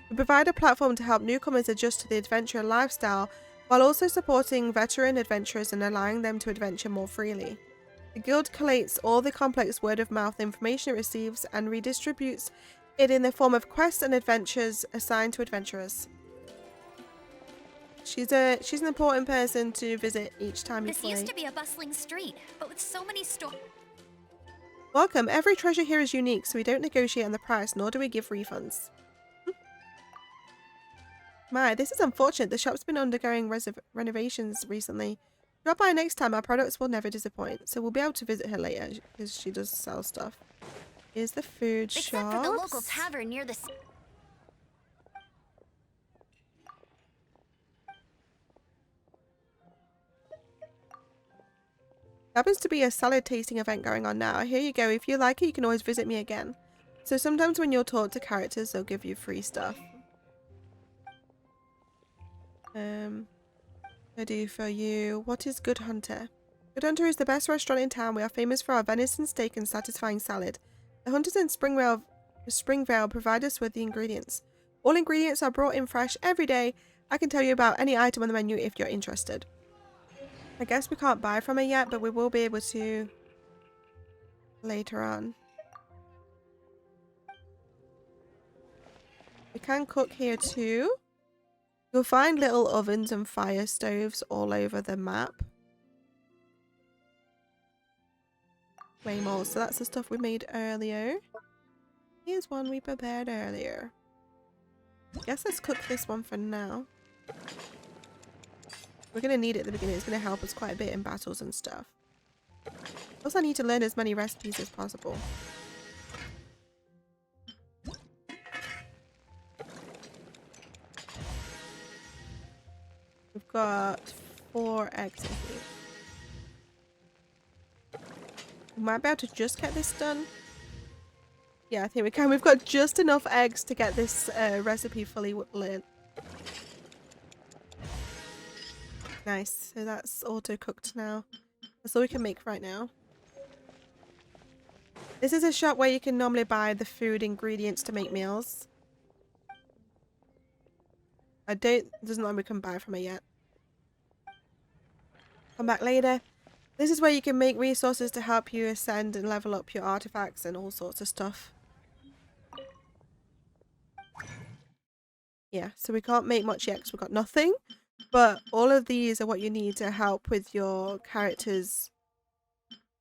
We provide a platform to help newcomers adjust to the adventurer lifestyle, while also supporting veteran adventurers and allowing them to adventure more freely. The Guild collates all the complex word-of-mouth information it receives and redistributes it in the form of quests and adventures assigned to adventurers. She's an important person to visit each time you play. This used to be a bustling street, but with so many stores. Welcome. Every treasure here is unique, so we don't negotiate on the price, nor do we give refunds. My, this is unfortunate. The shop's been undergoing renovations recently. Drop by next time. Our products will never disappoint. So we'll be able to visit her later because she does sell stuff. Here's the food shop. Except for the local tavern near the... Happens to be a salad tasting event going on now. Here you go. If you like it, you can always visit me again. So sometimes when you'll talk to characters, they'll give you free stuff. I do for you. What is Good Hunter? Good Hunter is the best restaurant in town. We are famous for our venison steak and satisfying salad. The hunters in Springvale provide us with the ingredients. All ingredients are brought in fresh every day. I can tell you about any item on the menu if you're interested. I guess we can't buy from it yet, but we will be able to later on. We can cook here too. You'll find little ovens and fire stoves all over the map. Flame oil, so that's the stuff we made earlier. Here's one we prepared earlier. I guess let's cook this one for now. We're going to need it at the beginning. It's going to help us quite a bit in battles and stuff. Also, I need to learn as many recipes as possible. We've got 4 eggs in here. We might be able to just get this done. Yeah, I think we can. We've got just enough eggs to get this recipe fully learned. Nice. So that's auto cooked now. That's all we can make right now. This is a shop where you can normally buy the food ingredients to make meals. Doesn't look like we can buy from it yet. Come back later. This is where you can make resources to help you ascend and level up your artifacts and all sorts of stuff. Yeah, so we can't make much yet because we've got nothing. But all of these are what you need to help with your characters,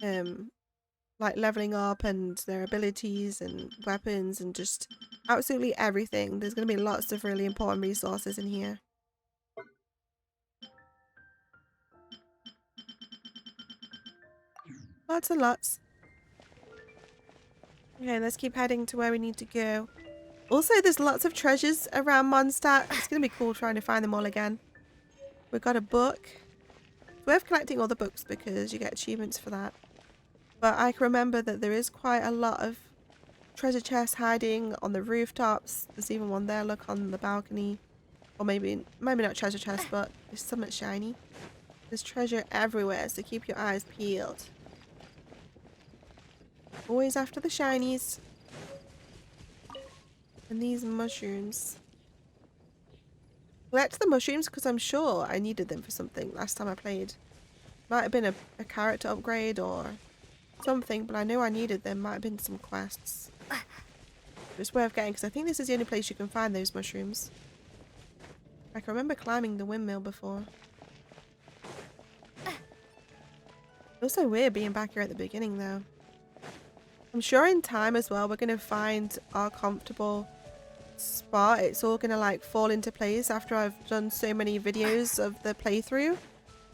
like leveling up and their abilities and weapons and just absolutely everything. There's going to be lots of really important resources in here. Lots and lots. Okay, let's keep heading to where we need to go. Also, there's lots of treasures around Mondstadt. It's going to be cool trying to find them all again. We've got a book. It's worth collecting all the books because you get achievements for that. But I can remember that there is quite a lot of treasure chests hiding on the rooftops. There's even one there, look, on the balcony. Or maybe not treasure chest, but there's something shiny. There's treasure everywhere, so keep your eyes peeled. Always after the shinies. And these mushrooms. Collect the mushrooms because I'm sure I needed them for something last time I played. Might have been a character upgrade or something, but I know I needed them. Might have been some quests. It's worth getting because I think this is the only place you can find those mushrooms. I can remember climbing the windmill before. Feels so weird being back here at the beginning though. I'm sure in time as well we're going to find our comfortable spot. It's all going to like fall into place after I've done so many videos of the playthrough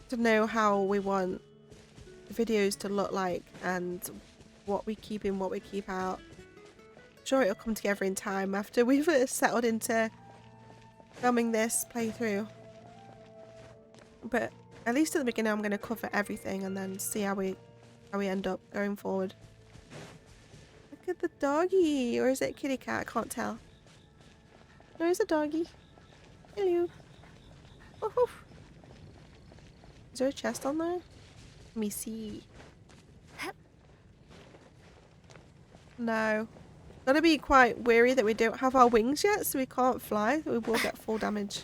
to know how we want the videos to look like and what we keep in, what we keep out. I'm sure it'll come together in time after we've settled into filming this playthrough. But at least at the beginning I'm going to cover everything and then see how we end up going forward. Look at the doggy, or is it a kitty cat? I can't tell. No, it's a doggy. Hello. Woohoo. Is there a chest on there? Let me see. No. Gotta be quite wary that we don't have our wings yet, so we can't fly. We will get full damage.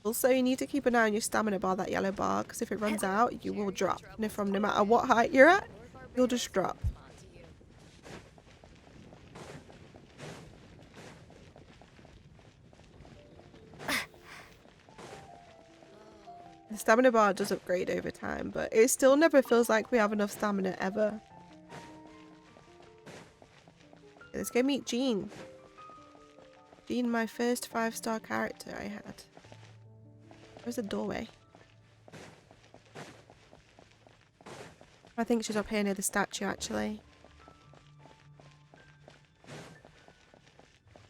Also, you need to keep an eye on your stamina bar, that yellow bar, because if it runs out, you will drop. And from no matter what height you're at, you'll just drop. The stamina bar does upgrade over time, but it still never feels like we have enough stamina ever. Okay, let's go meet Jean. Jean, my first 5-star character I had. Where's the doorway? I think she's up here near the statue, actually.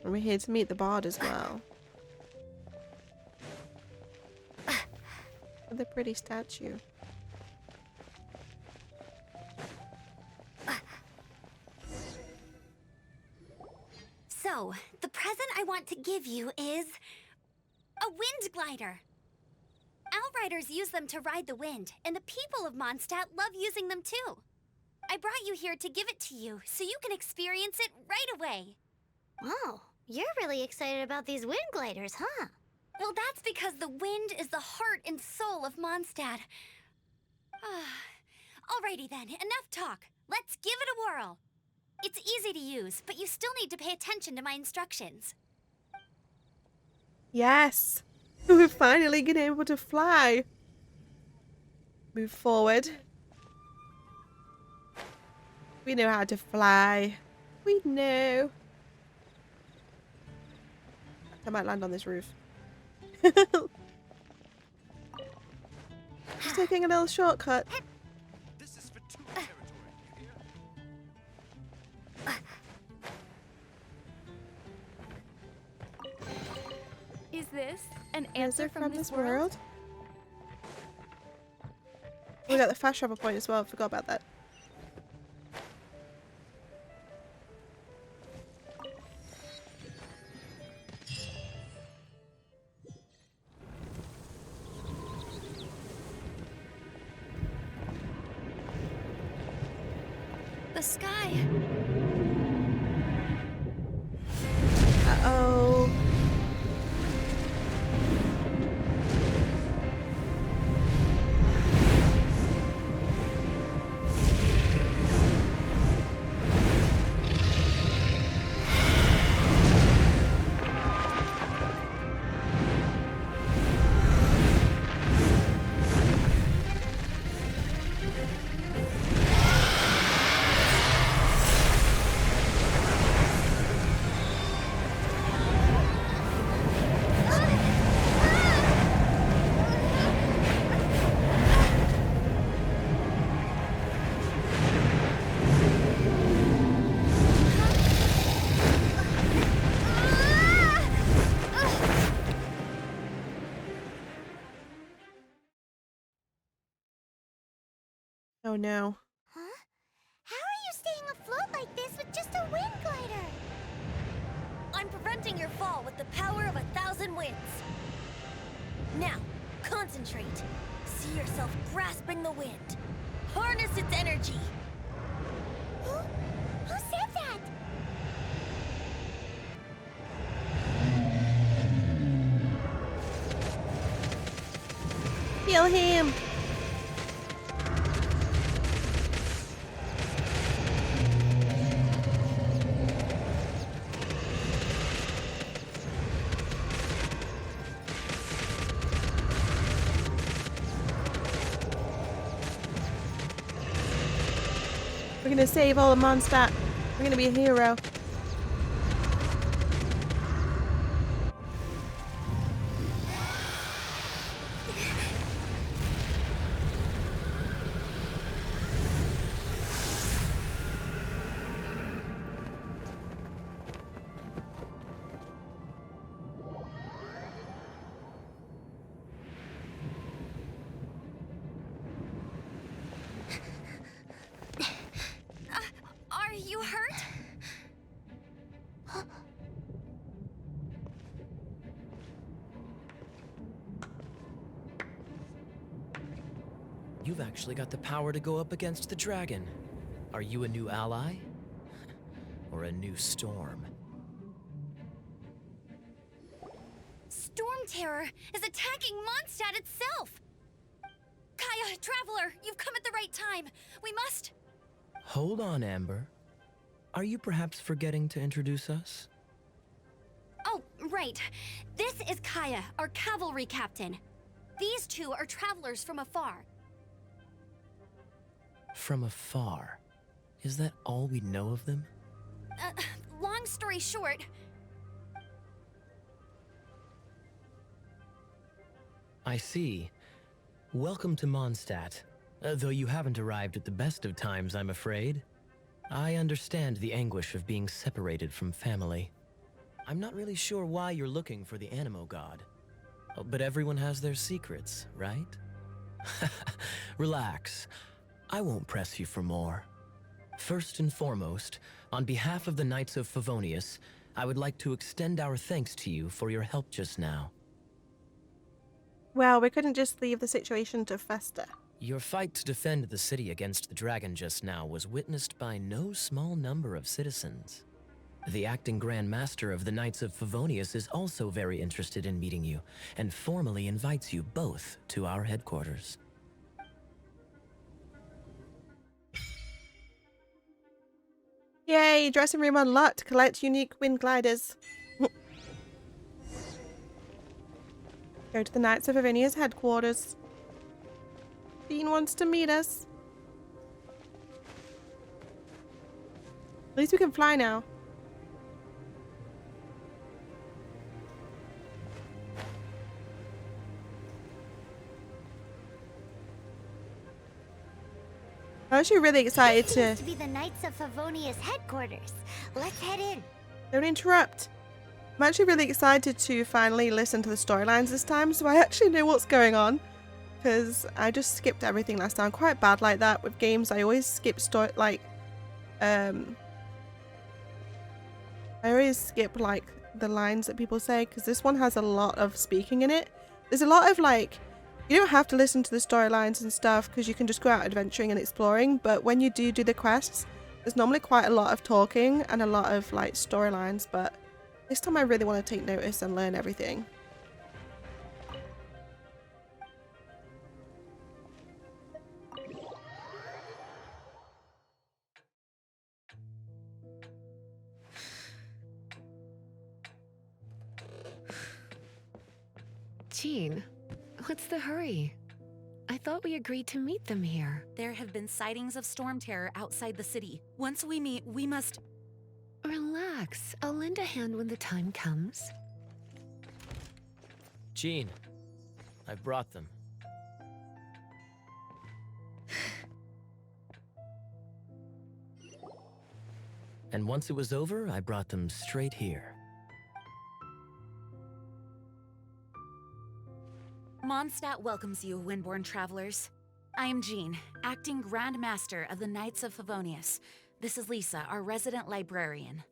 And we're here to meet the bard as well. With a pretty statue. So, the present I want to give you is a wind glider. Outriders use them to ride the wind, and the people of Mondstadt love using them too. I brought you here to give it to you, so you can experience it right away. Wow, you're really excited about these wind gliders, huh? Well, that's because the wind is the heart and soul of Mondstadt. Alrighty then, enough talk. Let's give it a whirl. It's easy to use, but you still need to pay attention to my instructions. Yes! We're finally getting able to fly. Move forward. We know how to fly. We know. I might land on this roof. Just taking a little shortcut. This is for two territory, you hear? Is this an answer from this world? world? We got the fast travel point as well. Forgot about that. The sky. Uh-oh. no. Huh? How are you staying afloat like this with just a wind glider? I'm preventing your fall with the power of 1,000 winds. Now, concentrate. See yourself grasping the wind. Harness its energy. Who said that? Kill him! We're gonna save all the Mondstadt. We're gonna be a hero. Are you hurt? You've actually got the power to go up against the dragon. Are you a new ally? Or a new storm? Storm Terror is attacking Mondstadt itself! Kaya, Traveler, you've come at the right time. We must... Hold on, Amber. Are you perhaps forgetting to introduce us? Oh, right. This is Kaya, our cavalry captain. These two are travelers from afar. From afar. Is that all we know of them? Long story short, I see. Welcome to Mondstadt. Though you haven't arrived at the best of times, I'm afraid. I understand the anguish of being separated from family. I'm not really sure why you're looking for the Animo God. But everyone has their secrets, right? Relax. I won't press you for more. First and foremost, on behalf of the Knights of Favonius, I would like to extend our thanks to you for your help just now. Well, we couldn't just leave the situation to fester. Your fight to defend the city against the dragon just now was witnessed by no small number of citizens. The acting Grand Master of the Knights of Favonius is also very interested in meeting you, and formally invites you both to our headquarters. Yay, dressing room unlocked. Collect unique wind gliders. Go to the Knights of Favonius headquarters. Dean wants to meet us. At least we can fly now. I'm actually really excited This to... seems to be the Knights of Favonius headquarters. Let's head in. Don't interrupt. I'm actually really excited to finally listen to the storylines this time, so I actually know what's going on. Because I just skipped everything last time. I'm quite bad like that with games. I always skip I always skip the lines that people say, because this one has a lot of speaking in it. There's a lot of you don't have to listen to the storylines and stuff because you can just go out adventuring and exploring, but when you do the quests, there's normally quite a lot of talking and a lot of storylines, but this time I really want to take notice and learn everything. Jean, what's the hurry? I thought we agreed to meet them here. There have been sightings of storm terror outside the city. Once we meet, we must... Relax. I'll lend a hand when the time comes. Jean, I've brought them. And once it was over, I brought them straight here. Mondstadt welcomes you, Windborn travelers. I am Jean, acting Grand Master of the Knights of Favonius. This is Lisa, our resident librarian.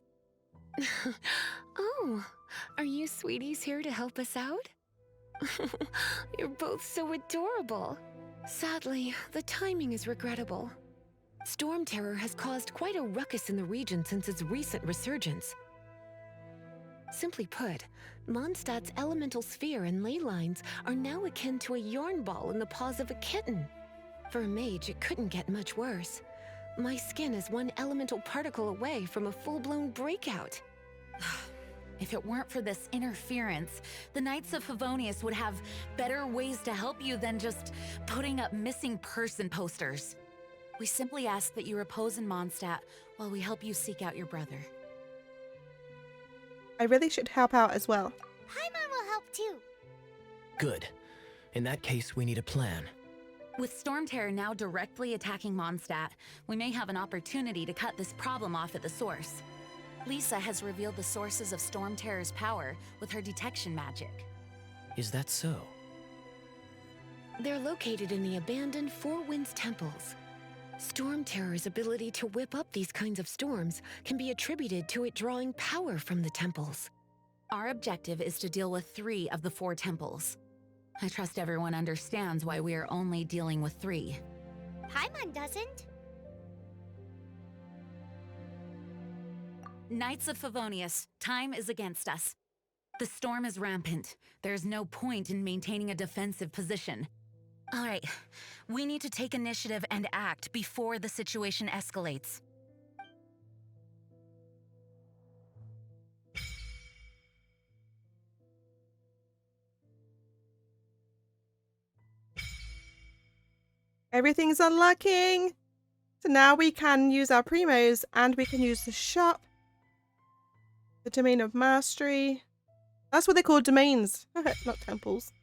Oh, are you sweeties here to help us out? You're both so adorable. Sadly, the timing is regrettable. Storm Terror has caused quite a ruckus in the region since its recent resurgence. Simply put, Mondstadt's elemental sphere and ley lines are now akin to a yarn ball in the paws of a kitten. For a mage, it couldn't get much worse. My skin is one elemental particle away from a full-blown breakout. If it weren't for this interference, the Knights of Favonius would have better ways to help you than just putting up missing person posters. We simply ask that you repose in Mondstadt while we help you seek out your brother. I really should help out as well. Paimon will help too. Good. In that case, we need a plan. With Storm Terror now directly attacking Mondstadt, we may have an opportunity to cut this problem off at the source. Lisa has revealed the sources of Storm Terror's power with her detection magic. Is that so? They're located in the abandoned Four Winds temples. Storm Terror's ability to whip up these kinds of storms can be attributed to it drawing power from the temples. Our objective is to deal with 3 of the 4 temples. I trust everyone understands why we are only dealing with 3. Paimon doesn't. Knights of Favonius, time is against us. The storm is rampant. There's no point in maintaining a defensive position. All right, we need to take initiative and act before the situation escalates. Everything's unlocking. So now we can use our primos and we can use the shop. The domain of mastery. That's what they call domains, not temples.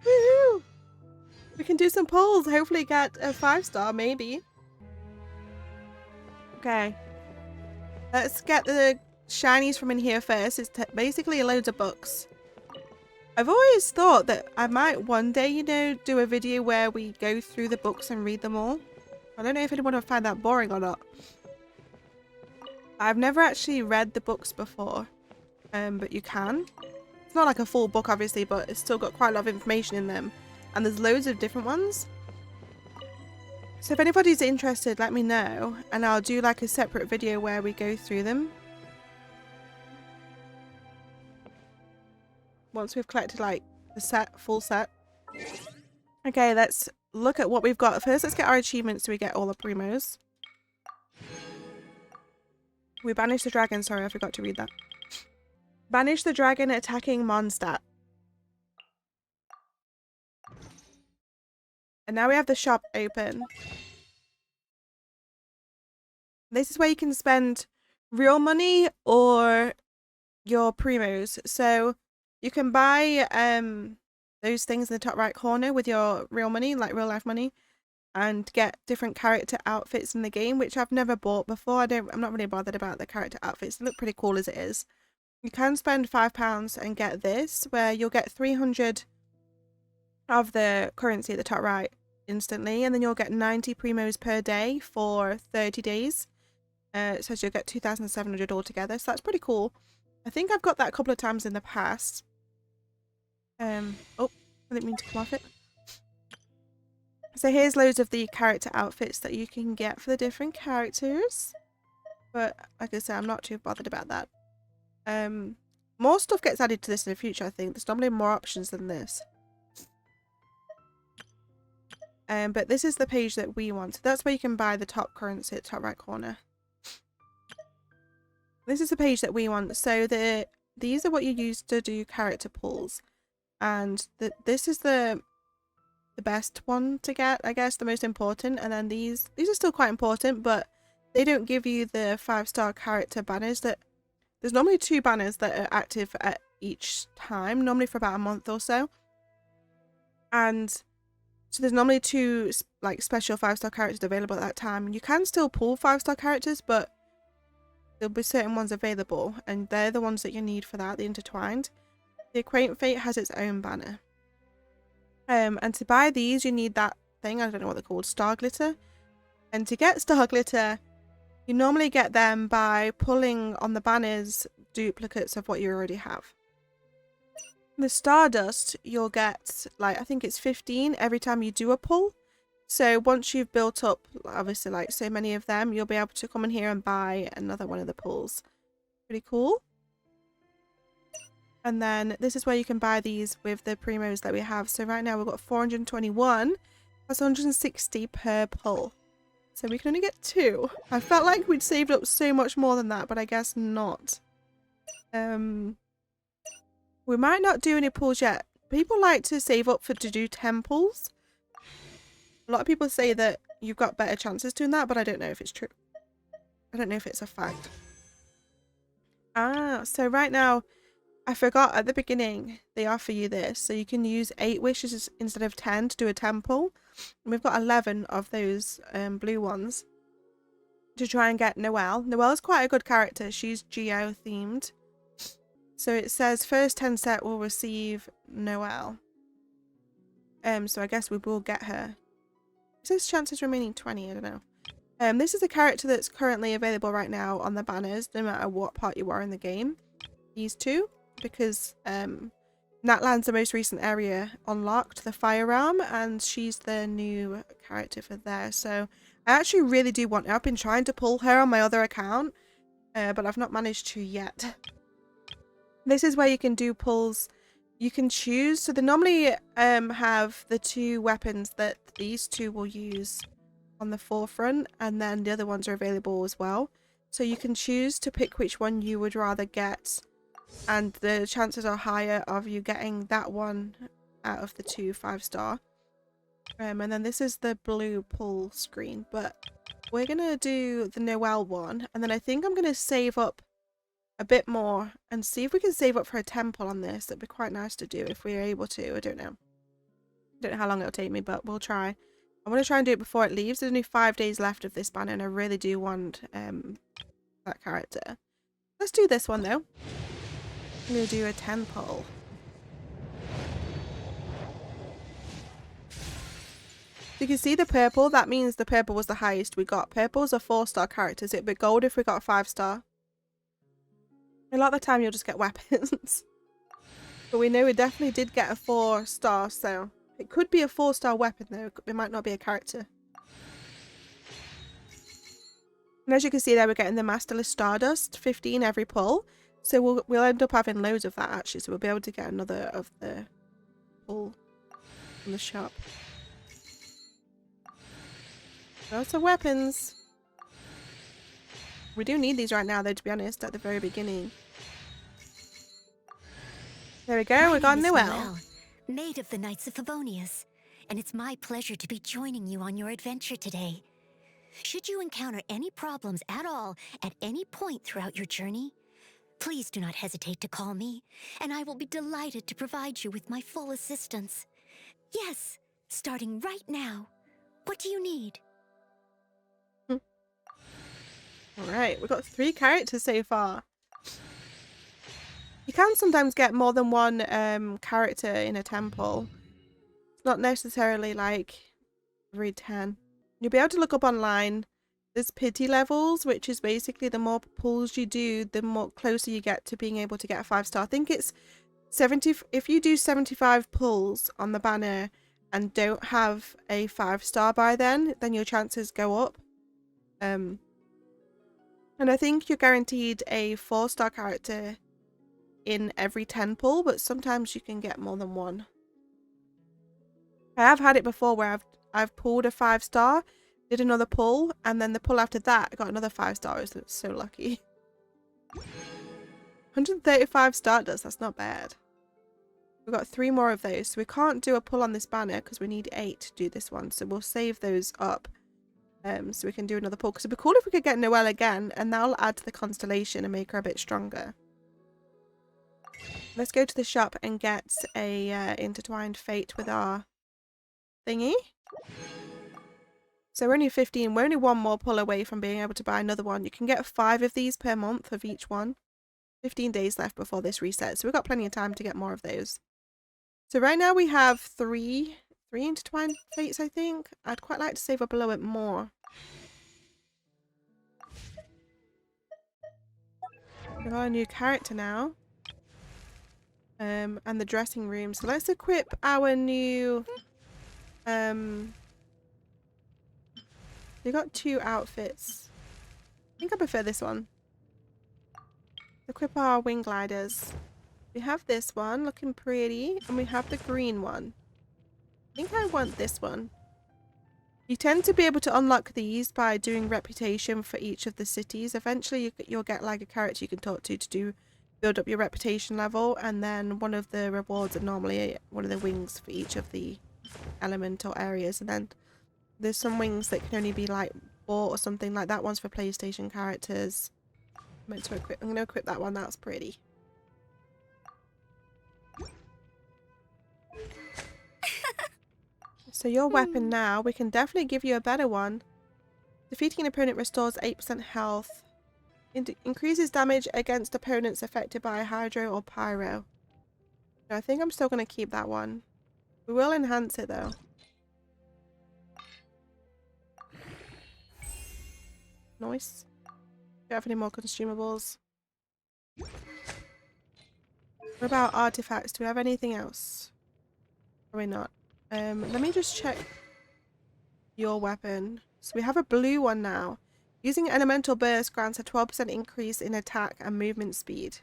Woohoo! We can do some polls. Hopefully get a 5-star, maybe. Okay. Let's get the shinies from in here first. It's basically loads of books. I've always thought that I might one day, you know, do a video where we go through the books and read them all. I don't know if anyone would find that boring or not. I've never actually read the books before, but you can. It's not like a full book, obviously, but it's still got quite a lot of information in them. And there's loads of different ones. So if anybody's interested, let me know. And I'll do like a separate video where we go through them. Once we've collected like the full set. Okay, let's look at what we've got. First, let's get our achievements so we get all the primos. We banished the dragon. Sorry, I forgot to read that. Banish the dragon attacking Mondstadt. And now we have the shop open. This is where you can spend real money or your primos. So you can buy those things in the top right corner with your real money, like real life money, and get different character outfits in the game, which I've never bought before. I'm not really bothered about the character outfits. They look pretty cool as it is. You can spend £5 and get this, where you'll get 300 of the currency at the top right instantly, and then you'll get 90 primos per day for 30 days. It says you'll get 2,700 altogether, so that's pretty cool. I think I've got that a couple of times in the past. Oh, I didn't mean to come off it. So here's loads of the character outfits that you can get for the different characters. But like I said, I'm not too bothered about that. More stuff gets added to this in the future, I think. There's normally more options than this. But this is the page that we want. So that's where you can buy the top currency at the top right corner. This is the page that we want. So these are what you use to do character pulls. And this is the best one to get, I guess, the most important. And then these are still quite important, but they don't give you the 5-star character banners. There's normally 2 banners that are active at each time, normally for about a month or so. And so there's normally 2 like special 5-star characters available at that time. You can still pull 5-star characters, but there'll be certain ones available, and they're the ones that you need for that, the intertwined. The Aquaint Fate has its own banner. And to buy these, you need that thing, I don't know what they're called, Star Glitter. And to get Star Glitter, you normally get them by pulling on the banners duplicates of what you already have. The Stardust, you'll get, like, I think it's 15 every time you do a pull. So once you've built up, obviously, like, so many of them, you'll be able to come in here and buy another one of the pulls. Pretty cool. And then this is where you can buy these with the primos that we have. So right now we've got 421. That's 160 per pull. So we can only get 2. I felt like we'd saved up so much more than that, but I guess not. We might not do any pulls yet. People like to save up to do 10 pulls. A lot of people say that you've got better chances doing that, but I don't know if it's true. I don't know if it's a fact. So right now, I forgot at the beginning, they offer you this. So you can use 8 wishes instead of 10 to do a 10 pull. And we've got 11 of those blue ones to try and get Noelle. Noelle's quite a good character. She's Geo themed. So it says first 10 set will receive Noelle. So I guess we will get her. It says chances remaining 20, I don't know. This is a character that's currently available right now on the banners, no matter what part you are in the game. These two, because Natlan's the most recent area unlocked, the Fire Realm, and she's the new character for there. So I actually really do want her. I've been trying to pull her on my other account, but I've not managed to yet. This is where you can do pulls. You can choose. So they normally have the 2 weapons that these 2 will use on the forefront, and then the other ones are available as well. So you can choose to pick which one you would rather get, and the chances are higher of you getting that one out of the 2 5-star. And then this is the blue pull screen, but we're gonna do the Noelle one, and then I think I'm gonna save up a bit more and see if we can save up for a temple on this. That'd be quite nice to do if we're able to. I don't know how long it'll take me, but we'll try. I want to try and do it before it leaves. There's only 5 days left of this banner, and I really do want that character. Let's do this one though. I'm gonna do a 10 pull. You can see the purple. That means the purple was the highest we got. Purple's a 4-star character. It'd be gold if we got a 5-star. A lot of the time you'll just get weapons. But we know we definitely did get a 4-star, so it could be a 4-star weapon though. It might not be a character. And as you can see there, we're getting the Masterless Stardust, 15 every pull. So we'll end up having loads of that actually. So we'll be able to get another of the pull from the shop. Lots of weapons. We do need these right now though, to be honest, at the very beginning. There we go, we got Noelle. Maid of the Knights of Favonius, and it's my pleasure to be joining you on your adventure today. Should you encounter any problems at all at any point throughout your journey, please do not hesitate to call me, and I will be delighted to provide you with my full assistance. Yes, starting right now. What do you need? Alright, we've got 3 characters so far. You can sometimes get more than one character in a temple. It's not necessarily like every 10. You'll be able to look up online. There's pity levels, which is basically the more pulls you do, the more closer you get to being able to get a 5-star. I think it's 70. If you do 75 pulls on the banner and don't have a 5-star by then your chances go up. And I think you're guaranteed a 4-star character in every 10 pull, but sometimes you can get more than one. I have had it before where I've pulled a 5-star, did another pull, and then the pull after that I got another 5-star. I was so lucky. 135 Stardust, that's not bad. We've got 3 more of those, so we can't do a pull on this banner because we need 8 to do this one, so we'll save those up. So we can do another pull, because it'd be cool if we could get Noelle again, and that'll add to the constellation and make her a bit stronger. Let's go to the shop and get a intertwined fate with our thingy. So we're only 15. We're only one more pull away from being able to buy another one. You can get 5 of these per month of each one. 15 days left before this resets, so we've got plenty of time to get more of those. So right now we have three intertwined fates, I think. I'd quite like to save up a little bit more. We've got a new character now. And the dressing room. So let's equip our new we got 2 outfits. I think I prefer this one. Equip our wing gliders. We have this one looking pretty, and we have the green one. I think I want this one. You tend to be able to unlock these by doing reputation for each of the cities. Eventually you'll get like a character you can talk to build up your reputation level, and then one of the rewards are normally one of the wings for each of the elemental areas, and then there's some wings that can only be like bought or something. Like that one's for PlayStation characters. I'm going to equip that one. That's pretty. So your weapon now, we can definitely give you a better one. Defeating an opponent restores 8% health. Increases damage against opponents affected by hydro or pyro. I think I'm still going to keep that one. We will enhance it though. Nice. Do you have any more consumables? What about artifacts? Do we have anything else? Probably not. Let me just check your weapon. So we have a blue one now. Using elemental burst grants a 12% increase in attack and movement speed.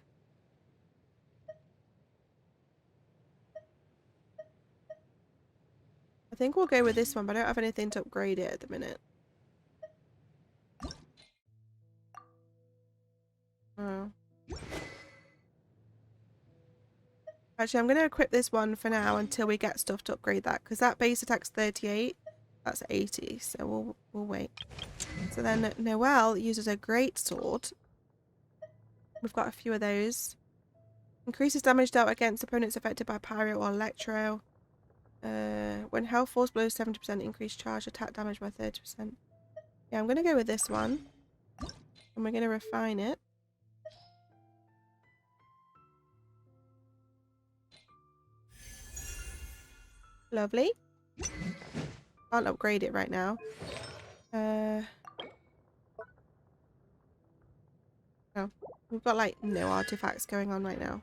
I think we'll go with this one, but I don't have anything to upgrade it at the minute. Oh. Actually, I'm going to equip this one for now until we get stuff to upgrade that, because that base attack's 38. That's 80, so we'll wait. So then Noelle uses a great sword. We've got a few of those. Increases damage dealt against opponents affected by pyro or electro. When health falls below 70%, increase charge attack damage by 30%. Yeah, I'm going to go with this one. And we're going to refine it. Lovely. Can't upgrade it right now. Oh, we've got like no artifacts going on right now.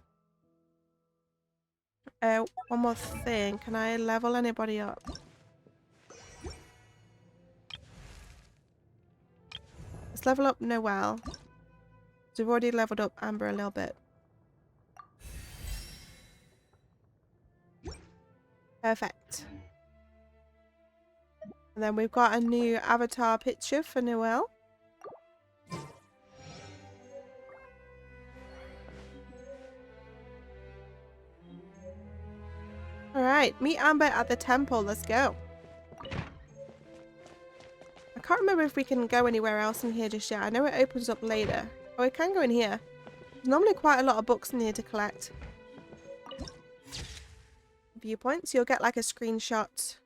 One more thing. Can I level anybody up? Let's level up Noelle. So we've already leveled up Amber a little bit. Perfect. And then we've got a new avatar picture for Noelle. Alright, meet Amber at the temple. Let's go. I can't remember if we can go anywhere else in here just yet. I know it opens up later. Oh, we can go in here. There's normally quite a lot of books in here to collect. Viewpoints. You'll get like a screenshot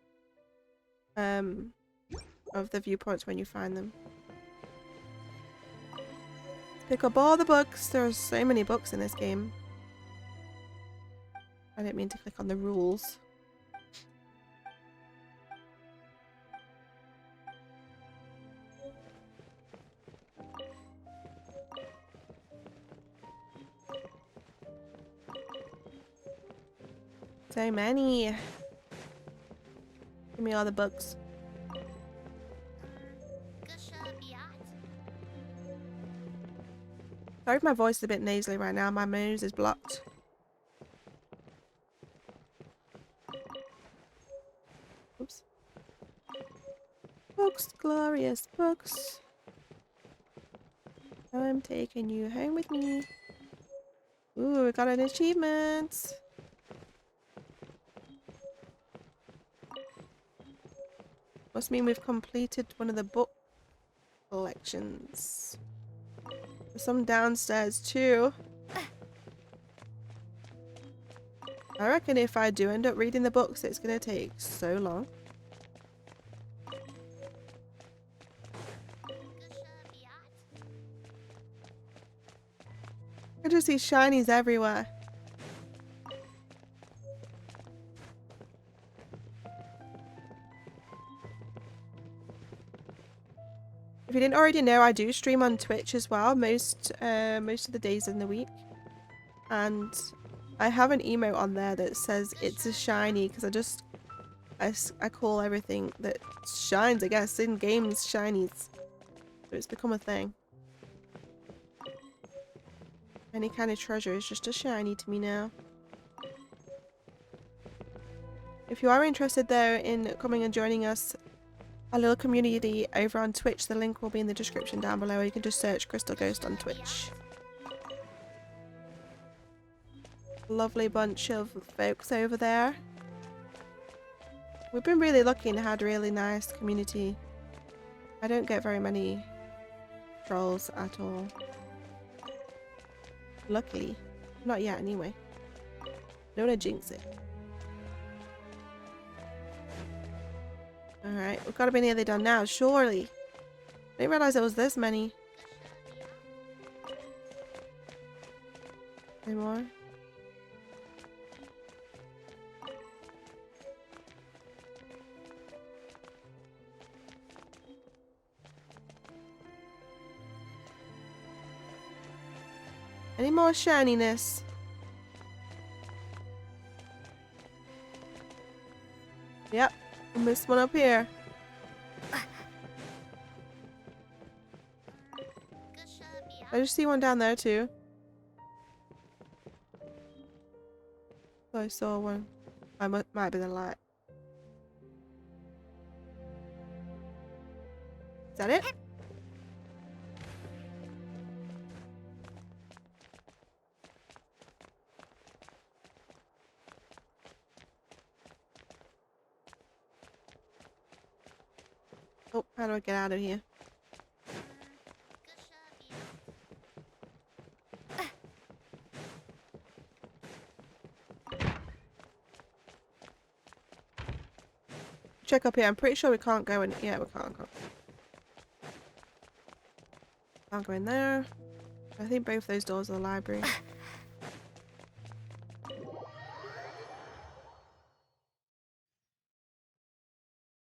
of the viewpoints when you find them. Pick up all the books. There are so many books in this game. I didn't mean to click on the rules. So many. Give me all the books. Sorry if my voice is a bit nasally right now. My nose is blocked. Oops. Books, glorious books. I'm taking you home with me. Ooh, we got an achievement. Must mean we've completed one of the book collections. There's some downstairs too. I reckon if I do end up reading the books, it's gonna take so long. I just see shinies everywhere. If you didn't already know, I do stream on Twitch as well, most of the days in the week. And I have an emote on there that says it's a shiny because I call everything that shines, I guess, in games shinies. So it's become a thing. Any kind of treasure is just a shiny to me now. If you are interested though in coming and joining us, our little community over on Twitch, the link will be in the description down below. You can just search chrystalghost on Twitch. Lovely bunch of folks over there. We've been really lucky and had a really nice community. I don't get very many trolls at all. Luckily. Not yet anyway. Don't want to jinx it. Alright, we've got to be nearly done now, surely. I didn't realise there was this many. Any more? Any more shininess? Yep. I missed one up here. I just see one down there too. Oh, I saw one. I might be the light. Is that it? Oh, how do I get out of here? Check up here. I'm pretty sure we can't go in. Yeah, we can't go. Can't go in there. I think both those doors are the library.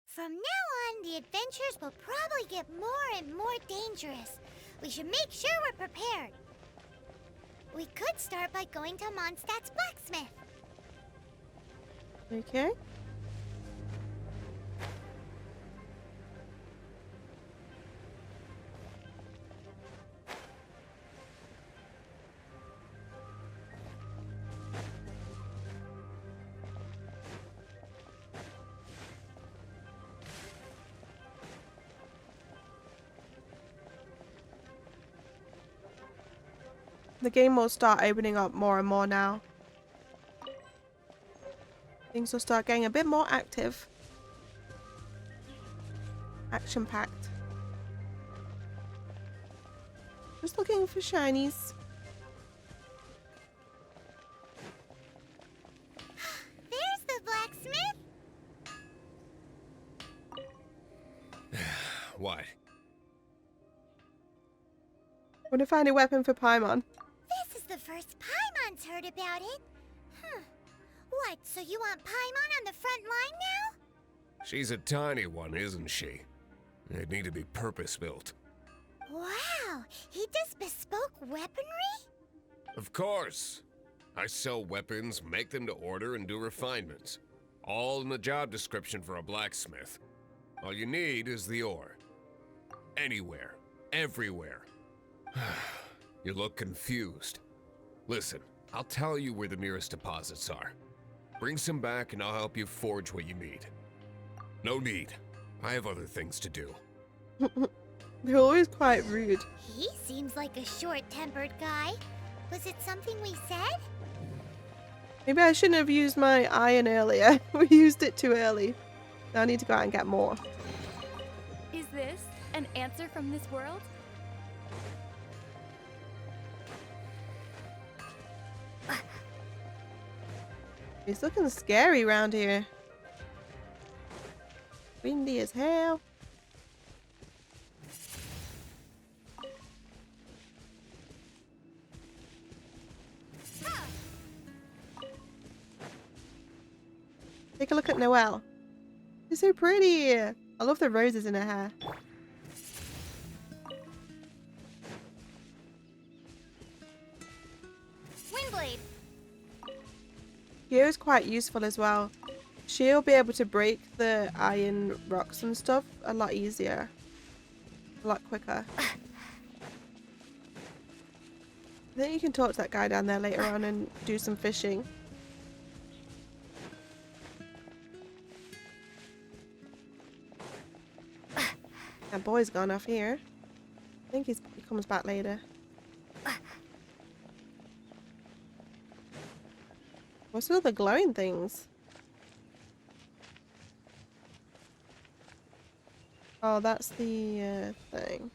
From now on, the adventures will probably get more and more dangerous. We should make sure we're prepared. We could start by going to Mondstadt's blacksmith. Okay. The game will start opening up more and more now. Things will start getting a bit more active. Action-packed. Just looking for shinies. There's the blacksmith. What? Want to find a weapon for Paimon. This is the first Paimon's heard about it. What, so you want Paimon on the front line now? She's a tiny one, isn't she? They'd need to be purpose-built. Wow, he does bespoke weaponry? Of course. I sell weapons, make them to order, and do refinements. All in the job description for a blacksmith. All you need is the ore. Anywhere. Everywhere. You look confused. Listen, I'll tell you where the nearest deposits are. Bring some back and I'll help you forge what you need. No need. I have other things to do. They're always quite rude. He seems like a short-tempered guy. Was it something we said? Maybe I shouldn't have used my iron earlier. We used it too early. Now I need to go out and get more. Is this an answer from this world? It's looking scary around here. Windy as hell. at Noelle. She's so pretty. I love the roses in her hair. Windblade. Geo's quite useful as well. She'll be able to break the iron rocks and stuff a lot easier. A lot quicker. I think you can talk to that guy down there later on and do some fishing. That boy's gone off here. I think he comes back later. What's with all the glowing things? Oh, that's the thing.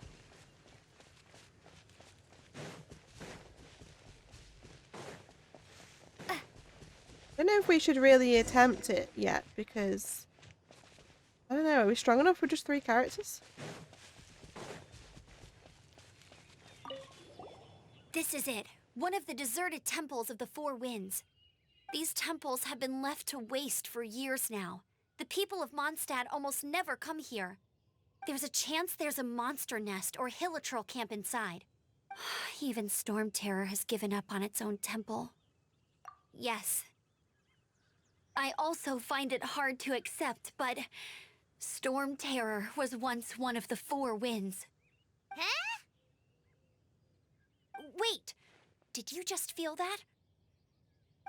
I don't know if we should really attempt it yet because I don't know, are we strong enough for just 3 characters? This is it. One of the deserted temples of the Four Winds. These temples have been left to waste for years now. The people of Mondstadt almost never come here. There's a chance there's a monster nest or hilitrol camp inside. Even Storm Terror has given up on its own temple. Yes. I also find it hard to accept, but Storm Terror was once one of the Four Winds. Huh? Wait! Did you just feel that?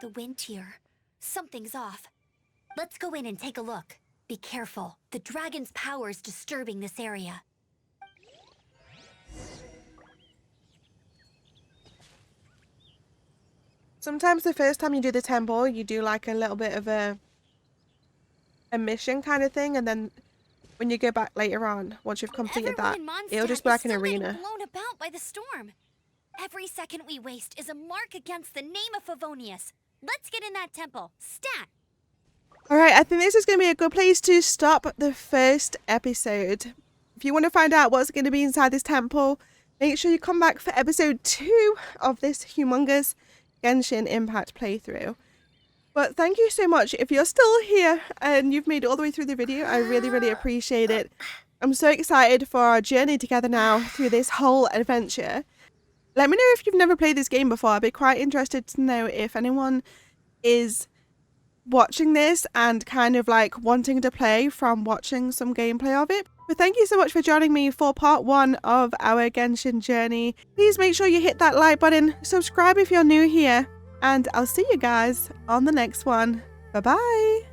The wind here. Something's off. Let's go in and take a look. Be careful. The dragon's power is disturbing this area. Sometimes the first time you do the temple, you do like a little bit of a mission kind of thing, and then when you go back later on, once you've completed that, it'll just be like an arena. Blown about by the storm. Every second we waste is a mark against the name of Favonius. Let's get in that temple. Stat! Alright, I think this is going to be a good place to stop the first episode. If you want to find out what's going to be inside this temple, make sure you come back for episode 2 of this humongous Genshin Impact playthrough. But thank you so much. If you're still here and you've made it all the way through the video, I really, really appreciate it. I'm so excited for our journey together now through this whole adventure. Let me know if you've never played this game before. I'd be quite interested to know if anyone is watching this and kind of like wanting to play from watching some gameplay of it. But thank you so much for joining me for part 1 of our Genshin journey. Please make sure you hit that like button, subscribe if you're new here, and I'll see you guys on the next one. Bye bye!